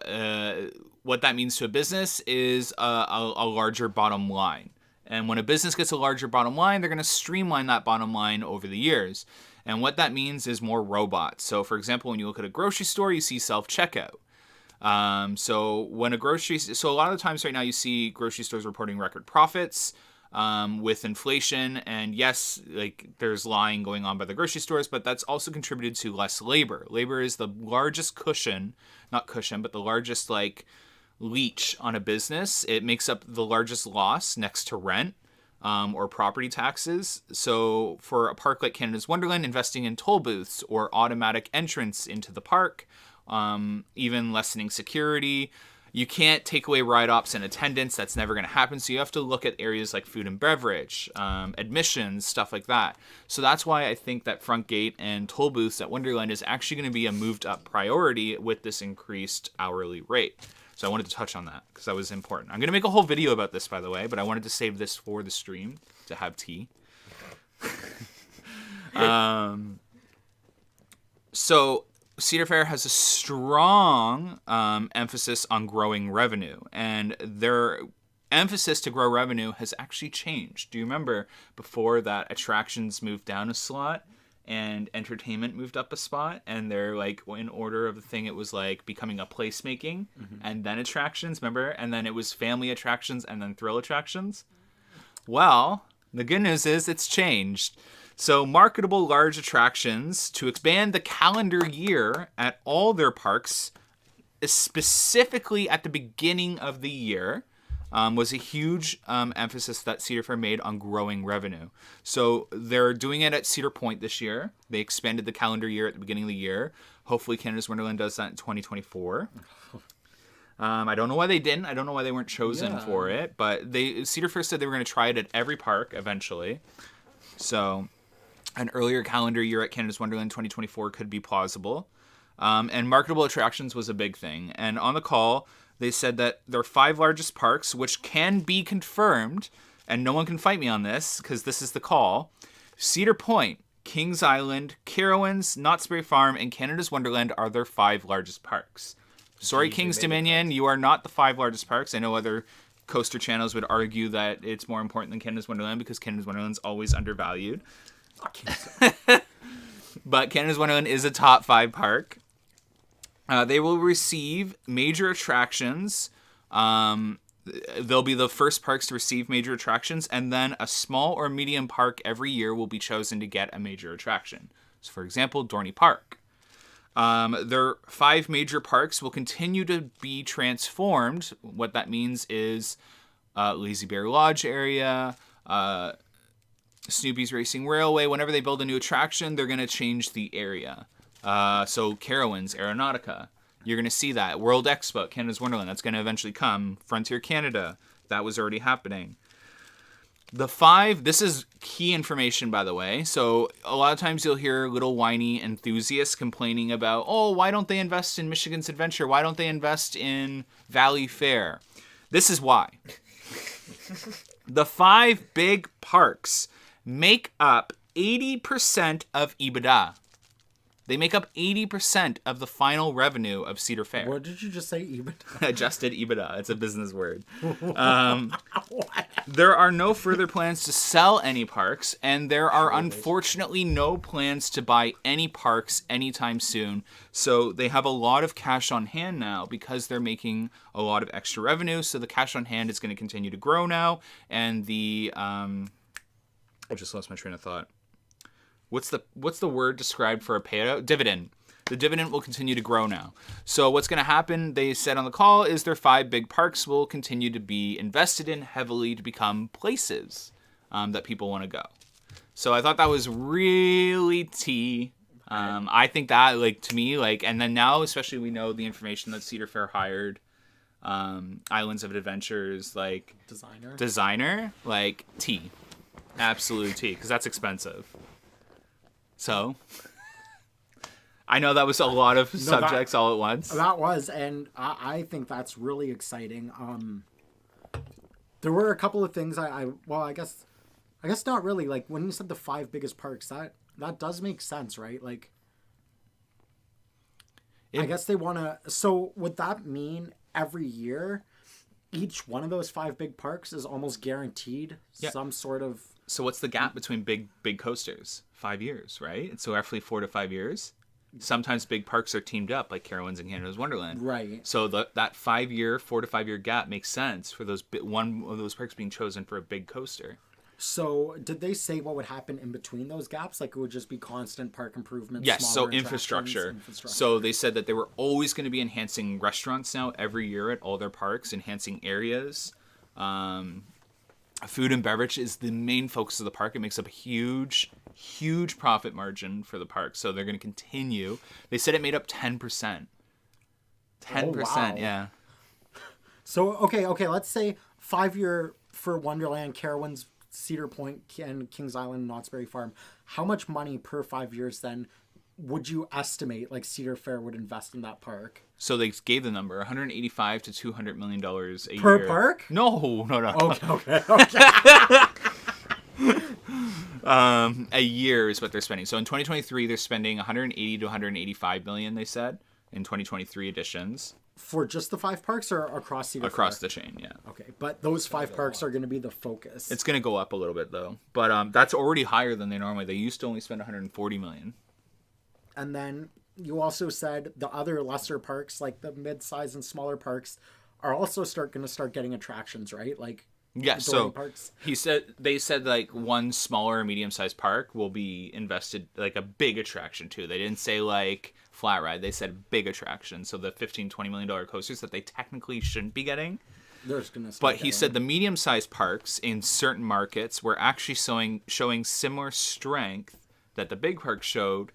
what that means to a business is a larger bottom line. And when a business gets a larger bottom line, they're going to streamline that bottom line over the years. And what that means is more robots. So, for example, when you look at a grocery store, you see self-checkout. So a lot of the times right now you see grocery stores reporting record profits with inflation. And yes, like there's lying going on by the grocery stores, but that's also contributed to less labor. Labor is the largest but the largest like leech on a business. It makes up the largest loss next to rent. Or property taxes. So for a park like Canada's Wonderland, investing in toll booths or automatic entrance into the park, even lessening security. You can't take away ride ops and attendance. That's never going to happen. So you have to look at areas like food and beverage, admissions, stuff like that. So that's why I think that front gate and toll booths at Wonderland is actually going to be a moved up priority with this increased hourly rate. So I wanted to touch on that because that was important. I'm going to make a whole video about this, by the way, but I wanted to save this for the stream to have tea. So Cedar Fair has a strong emphasis on growing revenue, and their emphasis to grow revenue has actually changed. Do you remember before that attractions moved down a slot and entertainment moved up a spot, and they're like in order of the thing, it was like becoming a placemaking and then attractions, remember? And then it was family attractions and then thrill attractions. Well, the good news is it's changed. So marketable large attractions to expand the calendar year at all their parks, specifically at the beginning of the year, was a huge emphasis that Cedar Fair made on growing revenue. So they're doing it at Cedar Point this year. They expanded the calendar year at the beginning of the year. Hopefully Canada's Wonderland does that in 2024. I don't know why they didn't. I don't know why they weren't chosen for it. But Cedar Fair said they were going to try it at every park eventually. So an earlier calendar year at Canada's Wonderland 2024 could be plausible. And marketable attractions was a big thing. And on the call, they said that their 5 largest parks, which can be confirmed, and no one can fight me on this because this is the call, Cedar Point, Kings Island, Carowinds, Knott's Berry Farm, and Canada's Wonderland are their 5 largest parks. Sorry, Kings Dominion, you are not the 5 largest parks. I know other coaster channels would argue that it's more important than Canada's Wonderland because Canada's Wonderland's always undervalued. But Canada's Wonderland is a top 5 park. They will receive major attractions. They'll be the first parks to receive major attractions, and then a small or medium park every year will be chosen to get a major attraction. So, for example, Dorney Park. Their 5 major parks will continue to be transformed. What that means is Lazy Bear Lodge area, Snoopy's Racing Railway. Whenever they build a new attraction, they're going to change the area. So Carowinds, Aeronautica, you're going to see that. World Expo, Canada's Wonderland, that's going to eventually come. Frontier Canada, that was already happening. The 5, this is key information, by the way. So a lot of times you'll hear little whiny enthusiasts complaining about, oh, why don't they invest in Michigan's Adventure? Why don't they invest in Valley Fair? This is why. The 5 big parks make up 80% of EBITDA. They make up 80% of the final revenue of Cedar Fair. What did you just say, EBITDA? Adjusted EBITDA. It's a business word. There are no further plans to sell any parks, and there are unfortunately no plans to buy any parks anytime soon. So they have a lot of cash on hand now because they're making a lot of extra revenue. So the cash on hand is going to continue to grow now. And the... I just lost my train of thought. What's the word described for a payout? Dividend. The dividend will continue to grow now. So what's going to happen, they said on the call, is their 5 big parks will continue to be invested in heavily to become places that people want to go. So I thought that was really tea. I think that, like, to me, like, and then now, especially we know the information that Cedar Fair hired Islands of Adventures, like Designer, like T, absolute T, because that's expensive. So, I know that was a lot of subjects all at once. That was, and I think that's really exciting. There were a couple of things I guess not really. Like when you said the 5 biggest parks, that does make sense, right? Like, I guess they want to. So would that mean every year, each one of those 5 big parks is almost guaranteed some sort of? So what's the gap between big coasters? 5 years, right? So roughly 4 to 5 years. Sometimes big parks are teamed up, like Carowinds and Canada's Wonderland. Right. So that 4 to 5 year gap makes sense for one of those parks being chosen for a big coaster. So did they say what would happen in between those gaps? Like it would just be constant park improvements? Yes, so smaller infrastructure. So they said that they were always going to be enhancing restaurants now every year at all their parks, enhancing areas. Food and beverage is the main focus of the park. It makes up a huge profit margin for the park. So they're going to continue. They said it made up 10%. 10%, wow. Yeah. So, okay, let's say 5-year for Wonderland, Carowinds, Cedar Point, and Kings Island, Knott's Berry Farm. How much money per 5 years then would you estimate like Cedar Fair would invest in that park? So they gave the number $185 to $200 million a year. Per park? No. Okay. A year is what they're spending. So in 2023, they're spending 180 to 185 million. They said in 2023 editions for just the 5 parks or across Cedar Fair? Across the chain, yeah. Okay, but those 5 parks are going to be the focus. It's going to go up a little bit though, but that's already higher than they normally. They used to only spend 140 million. And then you also said the other lesser parks, like the mid-size and smaller parks, are also going to start getting attractions, right? Like yeah. So parks. They said like one smaller or medium-sized park will be invested like a big attraction too. They didn't say like flat ride. They said big attraction. So the $15-20 million coasters that they technically shouldn't be getting. But he said the medium-sized parks in certain markets were actually showing similar strength that the big park showed.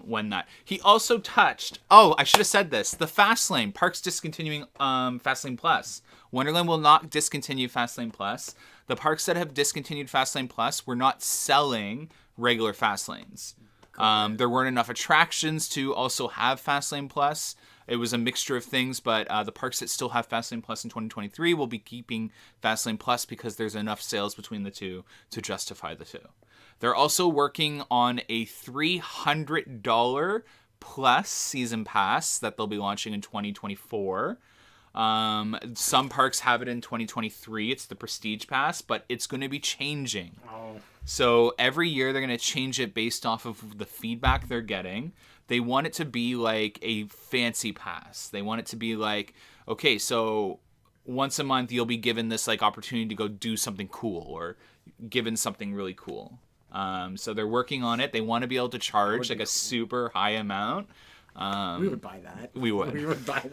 When that he also touched. Oh, I should have said this. The Fastlane parks discontinuing Fastlane Plus. Wonderland will not discontinue Fastlane Plus. The parks that have discontinued Fastlane Plus were not selling regular Fastlanes. There weren't enough attractions to also have Fastlane Plus. It was a mixture of things, but the parks that still have Fastlane Plus in 2023 will be keeping Fastlane Plus because there's enough sales between the two to justify the two. They're also working on a $300 plus season pass that they'll be launching in 2024. Some parks have it in 2023. It's the Prestige Pass, but it's going to be changing. Oh. So every year they're going to change it based off of the feedback they're getting. They want it to be like a fancy pass. They want it to be like, okay, so once a month you'll be given this like opportunity to go do something cool or given something really cool. So they're working on it. They want to be able to charge like a super high amount. We would buy that. We would. We would buy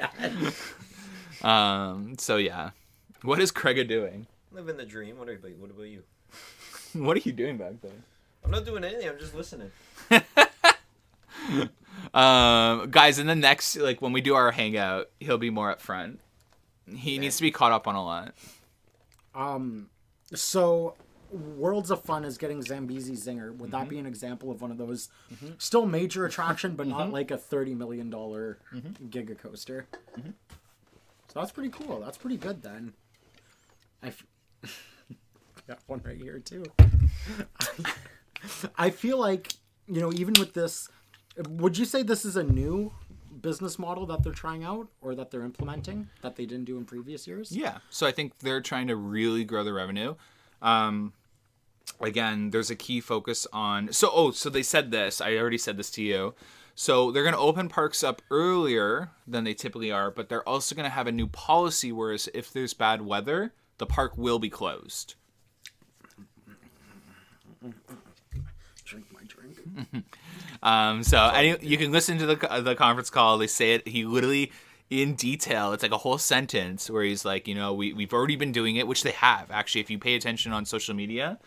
that. So yeah. What is Craig doing? Living the dream. What about you? What are you doing back there? I'm not doing anything. I'm just listening. Guys, in the next, like when we do our hangout, he'll be more up front. He needs to be caught up on a lot. So Worlds of Fun is getting Zambezi Zinger. Would that be an example of one of those still major attraction, but not like a $30 million giga coaster? So that's pretty cool. That's pretty good then. Got one right here too. I feel like, even with this, would you say this is a new business model that they're trying out or that they're implementing that they didn't do in previous years? Yeah. So I think they're trying to really grow the revenue. Again, there's a key focus on... So they said this. I already said this to you. So they're going to open parks up earlier than they typically are, but they're also going to have a new policy, whereas if there's bad weather, the park will be closed. Drink my drink. You can listen to the conference call. They say it. He literally... in detail, it's like a whole sentence where he's like, we've already been doing it, which they have. Actually, if you pay attention on social media,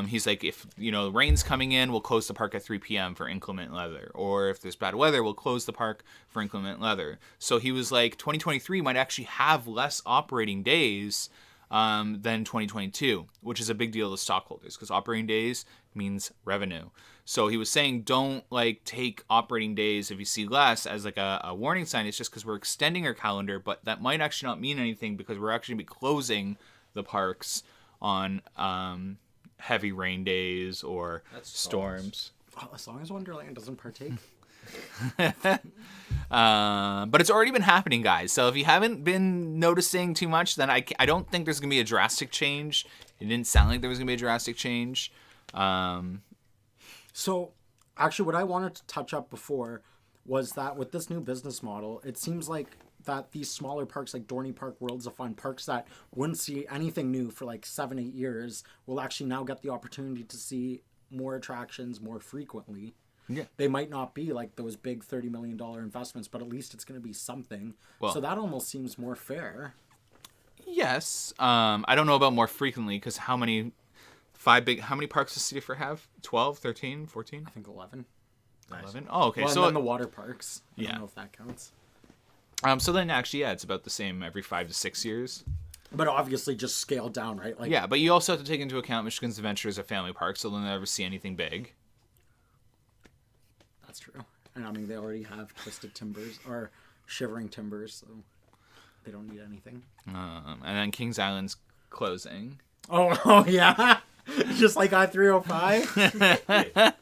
He's like, if the rain's coming in, we'll close the park at 3 p.m. for inclement weather, or if there's bad weather, we'll close the park for inclement weather. So he was like, 2023 might actually have less operating days than 2022, which is a big deal to stockholders because operating days means revenue. So he was saying, don't like take operating days if you see less as like a warning sign. It's just because we're extending our calendar, but that might actually not mean anything because we're actually be closing the parks on heavy rain days or storms. Well, as long as Wonderland doesn't partake. But it's already been happening, guys. So if you haven't been noticing too much, then I don't think there's going to be a drastic change. It didn't sound like there was going to be a drastic change. So, actually, what I wanted to touch up before was that with this new business model, it seems like that these smaller parks like Dorney Park, Worlds of Fun, parks that wouldn't see anything new for like 7-8 years will actually now get the opportunity to see more attractions more frequently. Yeah. They might not be like those big $30 million investments, but at least it's going to be something. Well, so that almost seems more fair. Yes. I don't know about more frequently because how many parks does Cedar Fair have? 12, 13, 14? I think 11. 11? Oh, okay. Well, So and then the water parks. I Yeah. don't know if that counts. So then actually, yeah, it's about the same every 5 to 6 years. But obviously just scaled down, right? Like, Yeah, but you also have to take into account Michigan's Adventure is a family park, so they'll never see anything big. That's true. And I mean, they already have Twisted Timbers or Shivering Timbers, so they don't need anything. And then Kings Island's closing. Oh yeah. Just like I-305.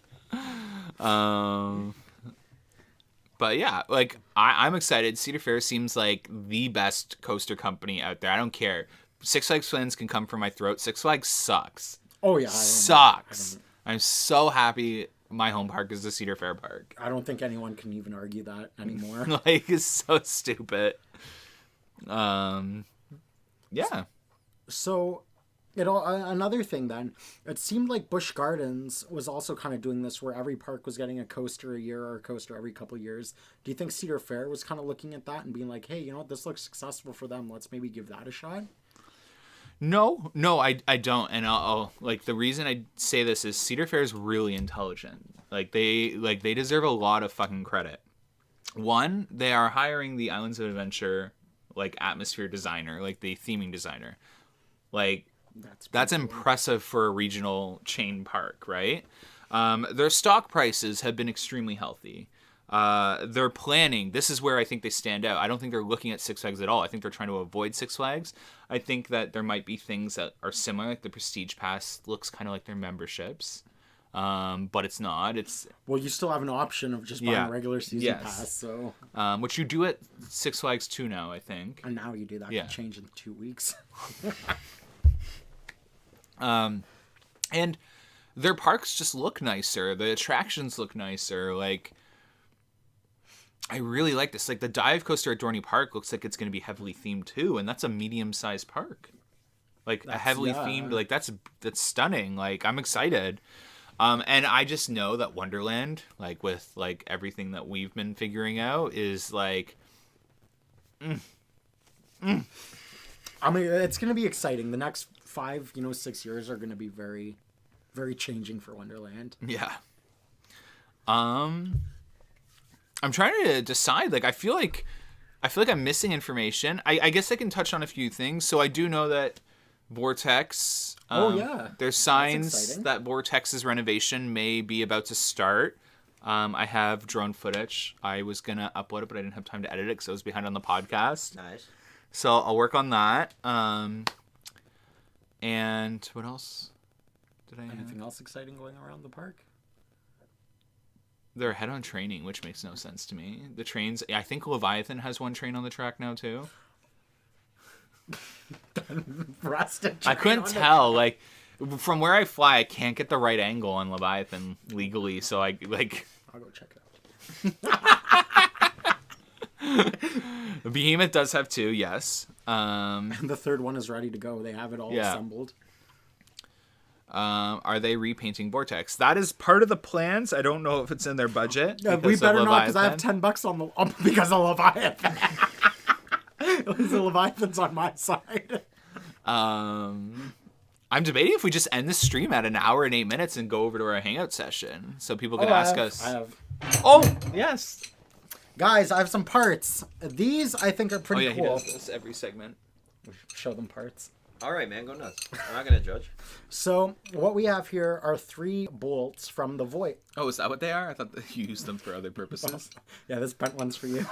But yeah, like I'm excited. Cedar Fair seems like the best coaster company out there. I don't care. Six Flags Twins can come from my throat. Six Flags sucks. Oh yeah, Sucks. I'm so happy my home park is the Cedar Fair park. I don't think anyone can even argue that anymore. Like, it's so stupid. Yeah. So, another thing then, it seemed like Busch Gardens was also kind of doing this where every park was getting a coaster a year or a coaster every couple of years. Do you think Cedar Fair was kind of looking at that and being like, hey, you know what, this looks successful for them. Let's maybe give that a shot? No, I don't. And I'll like, the reason I say this is Cedar Fair is really intelligent. Like they deserve a lot of fucking credit. One, they are hiring the Islands of Adventure, like, atmosphere designer, like the theming designer. Like, that's impressive for a regional chain park, right? Their stock prices have been extremely healthy. They're planning. This is where I think they stand out. I don't think they're looking at Six Flags at all. I think they're trying to avoid Six Flags. I think that there might be things that are similar. Like the Prestige Pass looks kind of like their memberships, but it's not. Well, you still have an option of just buying a regular season pass. So, which you do at Six Flags too now, I think. And now you do that. Yeah. Can change in 2 weeks. And their parks just look nicer. The attractions look nicer. Like, I really like this. Like, the dive coaster at Dorney Park looks like it's going to be heavily themed too, and that's a medium-sized park. Like, a heavily themed, like, that's stunning. Like, I'm excited. And I just know that Wonderland, like, with, like, everything that we've been figuring out is, like, I mean, it's going to be exciting. The next 5, 6 years are going to be very, very changing for Wonderland. Yeah. I'm trying to decide. Like, I feel like I'm missing information. I guess I can touch on a few things. So I do know that Vortex. There's signs that Vortex's renovation may be about to start. I have drone footage. I was gonna upload it, but I didn't have time to edit it because I was behind on the podcast. Nice. So I'll work on that. And what else did I have? Anything else exciting going around the park? They're ahead on training, which makes no sense to me. The trains, I think Leviathan has one train on the track now too. I couldn't tell. Like, from where I fly, I can't get the right angle on Leviathan legally, so I'll go check it out. Behemoth does have 2, yes. And the third one is ready to go. They have it all assembled. Are they repainting Vortex? That is part of the plans. I don't know if it's in their budget. Yeah, we better not, because I have $10 because of Leviathan. The Leviathan's on my side. I'm debating if we just end the stream at an hour and 8 minutes and go over to our hangout session so people can ask us. I have. Oh, yes. Guys, I have some parts. These I think are pretty He cool. does this every segment. Show them parts. All right, man, go nuts. I'm not gonna judge. So what we have here are 3 bolts from the Void. Oh, is that what they are? I thought that you used them for other purposes. Yeah, this bent one's for you.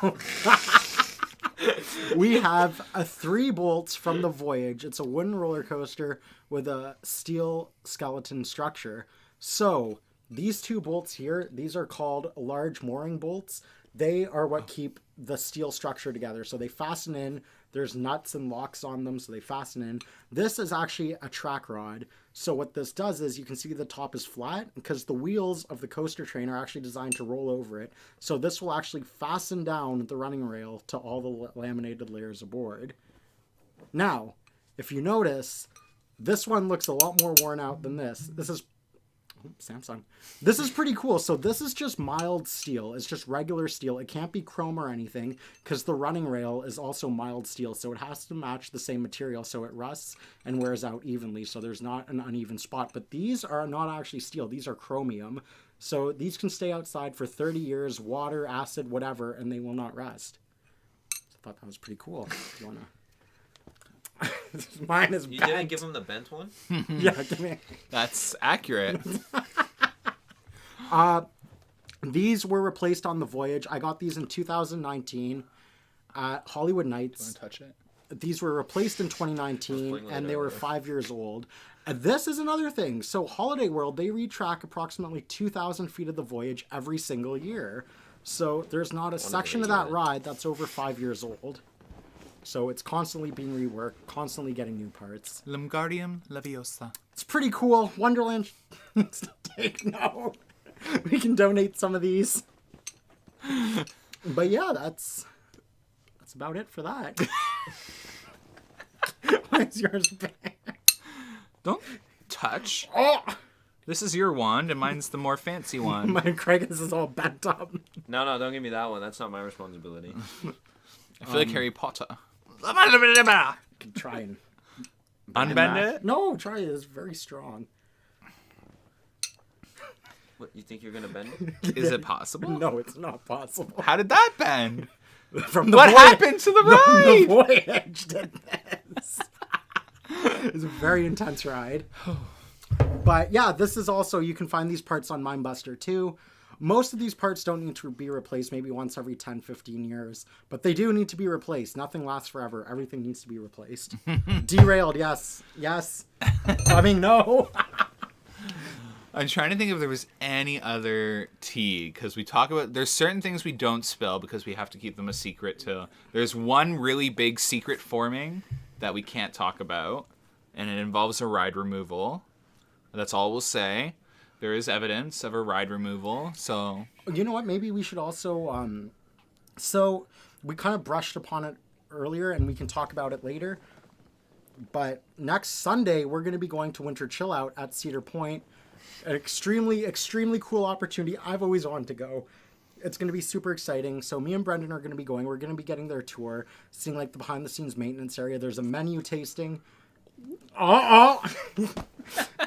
We have 3 bolts from the Voyage. It's a wooden roller coaster with a steel skeleton structure. So these 2 bolts here, these are called large mooring bolts. They are what keep the steel structure together. So they fasten in. There's nuts and locks on them, so they fasten in. This is actually a track rod. So what this does is you can see the top is flat because the wheels of the coaster train are actually designed to roll over it. So this will actually fasten down the running rail to all the laminated layers aboard. Now, if you notice, this one looks a lot more worn out than this. This is Samsung. This is pretty cool. So this is just mild steel. It's just regular steel. It can't be chrome or anything because the running rail is also mild steel. So it has to match the same material so it rusts and wears out evenly. So there's not an uneven spot. But these are not actually steel. These are chromium. So these can stay outside for 30 years, water, acid, whatever, and they will not rust. So I thought that was pretty cool. If you want to... Mine is You bent. didn't give him the bent one? Yeah, give me. That's accurate. These were replaced on the Voyage. I got these in 2019 at Hollywood Nights. Want to touch it? These were replaced in 2019, and they were 5 years old. And this is another thing. So Holiday World, they retrack approximately 2,000 feet of the Voyage every single year. So there's not a section of that ride that's over 5 years old. So it's constantly being reworked, constantly getting new parts. Lumgardium Leviosa. It's pretty cool. Wonderland needs to take note. We can donate some of these. But yeah, that's about it for that. Why is yours bad? Don't touch. Oh! This is your wand, and mine's the more fancy one. My Craig's is all bent up. No, don't give me that one. That's not my responsibility. I feel like Harry Potter. Can try and Unbend it? No, try it. It's very strong. What, you think you're gonna bend it? Is it possible? No, it's not possible. How did that bend? From the What happened to the ride? The Voyage did this. It's a very intense ride. But yeah, this is also, you can find these parts on Mindbuster too. Most of these parts don't need to be replaced maybe once every 10, 15 years. But they do need to be replaced. Nothing lasts forever. Everything needs to be replaced. Derailed, yes. Yes. I mean, no. I'm trying to think if there was any other tea, because we talk about, there's certain things we don't spill because we have to keep them a secret too. There's one really big secret forming that we can't talk about, and it involves a ride removal. That's all we'll say. There is evidence of a ride removal, so... You know what? Maybe we should also... So, we kind of brushed upon it earlier, and we can talk about it later. But next Sunday, we're going to be going to Winter Chill Out at Cedar Point. An extremely, extremely cool opportunity. I've always wanted to go. It's going to be super exciting. So me and Brendan are going to be going. We're going to be getting their tour, seeing like the behind-the-scenes maintenance area. There's a menu tasting.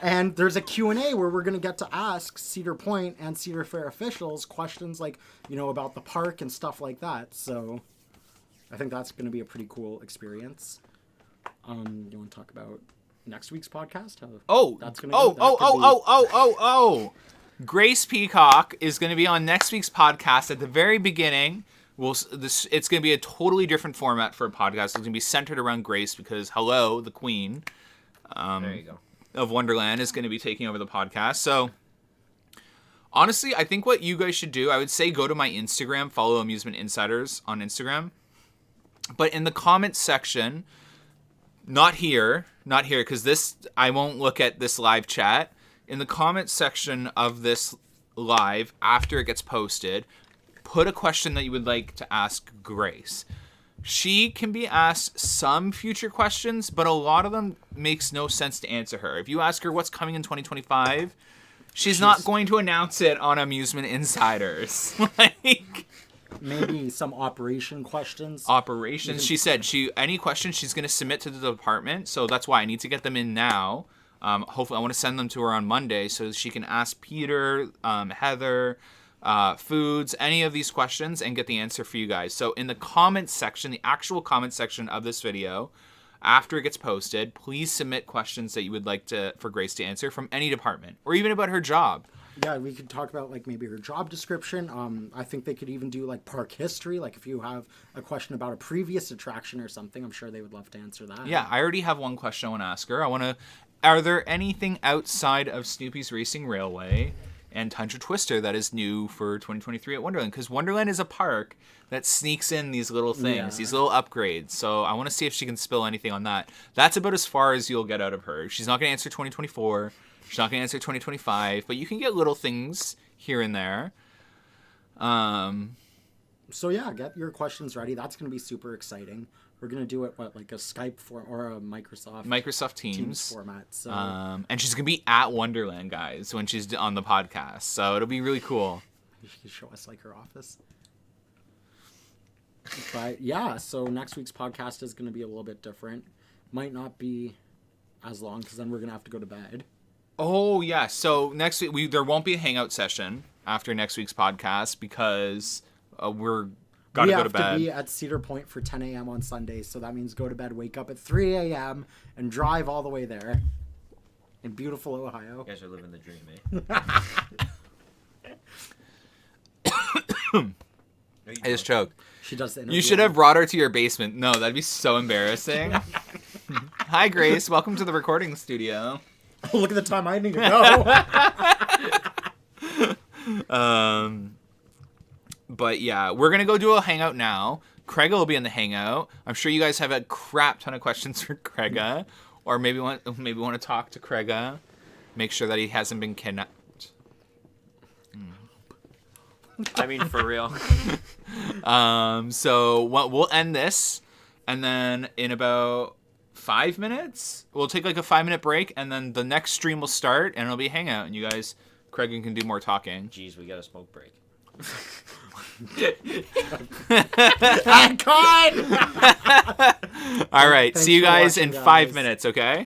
And there's a Q&A where we're going to get to ask Cedar Point and Cedar Fair officials questions like, you know, about the park and stuff like that. So I think that's going to be a pretty cool experience. You want to talk about next week's podcast? How that's going to go? Grace Peacock is going to be on next week's podcast at the very beginning. It's going to be a totally different format for a podcast. It's going to be centered around Grace because, hello, the queen there you go. of Wonderland is going to be taking over the podcast. So, honestly, I think what you guys should do, I would say go to my Instagram, follow Amusement Insiders on Instagram. But in the comments section, not here, because this, I won't look at this live chat. In the comments section of this live, after it gets posted, put a question that you would like to ask Grace. She can be asked some future questions, but a lot of them makes no sense to answer her. If you ask her what's coming in 2025, she's not going to announce it on Amusement Insiders. Like, maybe some operation questions. Operations. She said any questions she's going to submit to the department, so that's why I need to get them in now. Hopefully, I want to send them to her on Monday so she can ask Peter, Heather, Foods, any of these questions and get the answer for you guys. So in the comments section, the actual comment section of this video, after it gets posted, please submit questions that you would like for Grace to answer from any department or even about her job. Yeah, we could talk about like maybe her job description. I think they could even do like park history. Like if you have a question about a previous attraction or something, I'm sure they would love to answer that. Yeah, I already have one question I want to ask her. Are there anything outside of Snoopy's Racing Railway and Tundra Twister that is new for 2023 at Wonderland? Because Wonderland is a park that sneaks in these little things, these little upgrades. So I want to see if she can spill anything on that. That's about as far as you'll get out of her. She's not going to answer 2024. She's not going to answer 2025. But you can get little things here and there. So yeah, get your questions ready. That's going to be super exciting. We're going to do it, like a Skype form or a Microsoft Teams format. So. And she's going to be at Wonderland, guys, when she's on the podcast. So it'll be really cool. You should show us like her office. But yeah, so next week's podcast is going to be a little bit different. Might not be as long because then we're going to have to go to bed. Oh, yeah. So next week, there won't be a hangout session after next week's podcast because we have to be at Cedar Point for 10 a.m. on Sundays. So that means go to bed, wake up at 3 a.m. and drive all the way there in beautiful Ohio. You guys are living the dream, eh? I just choked. She does the interview. You should have brought her to your basement. No, that'd be so embarrassing. Hi, Grace. Welcome to the recording studio. Oh, look at the time I need to go. But yeah, we're going to go do a hangout now. Craig will be in the hangout. I'm sure you guys have a crap ton of questions for Craig, or maybe want to talk to Craig. Make sure that he hasn't been kidnapped. I mean, for real. So we'll end this, and then in about 5 minutes, we'll take like a 5-minute break, and then the next stream will start, and it'll be a hangout, and you guys, Craig, can do more talking. Jeez, we got a smoke break. All right, see you guys in 5 minutes, okay?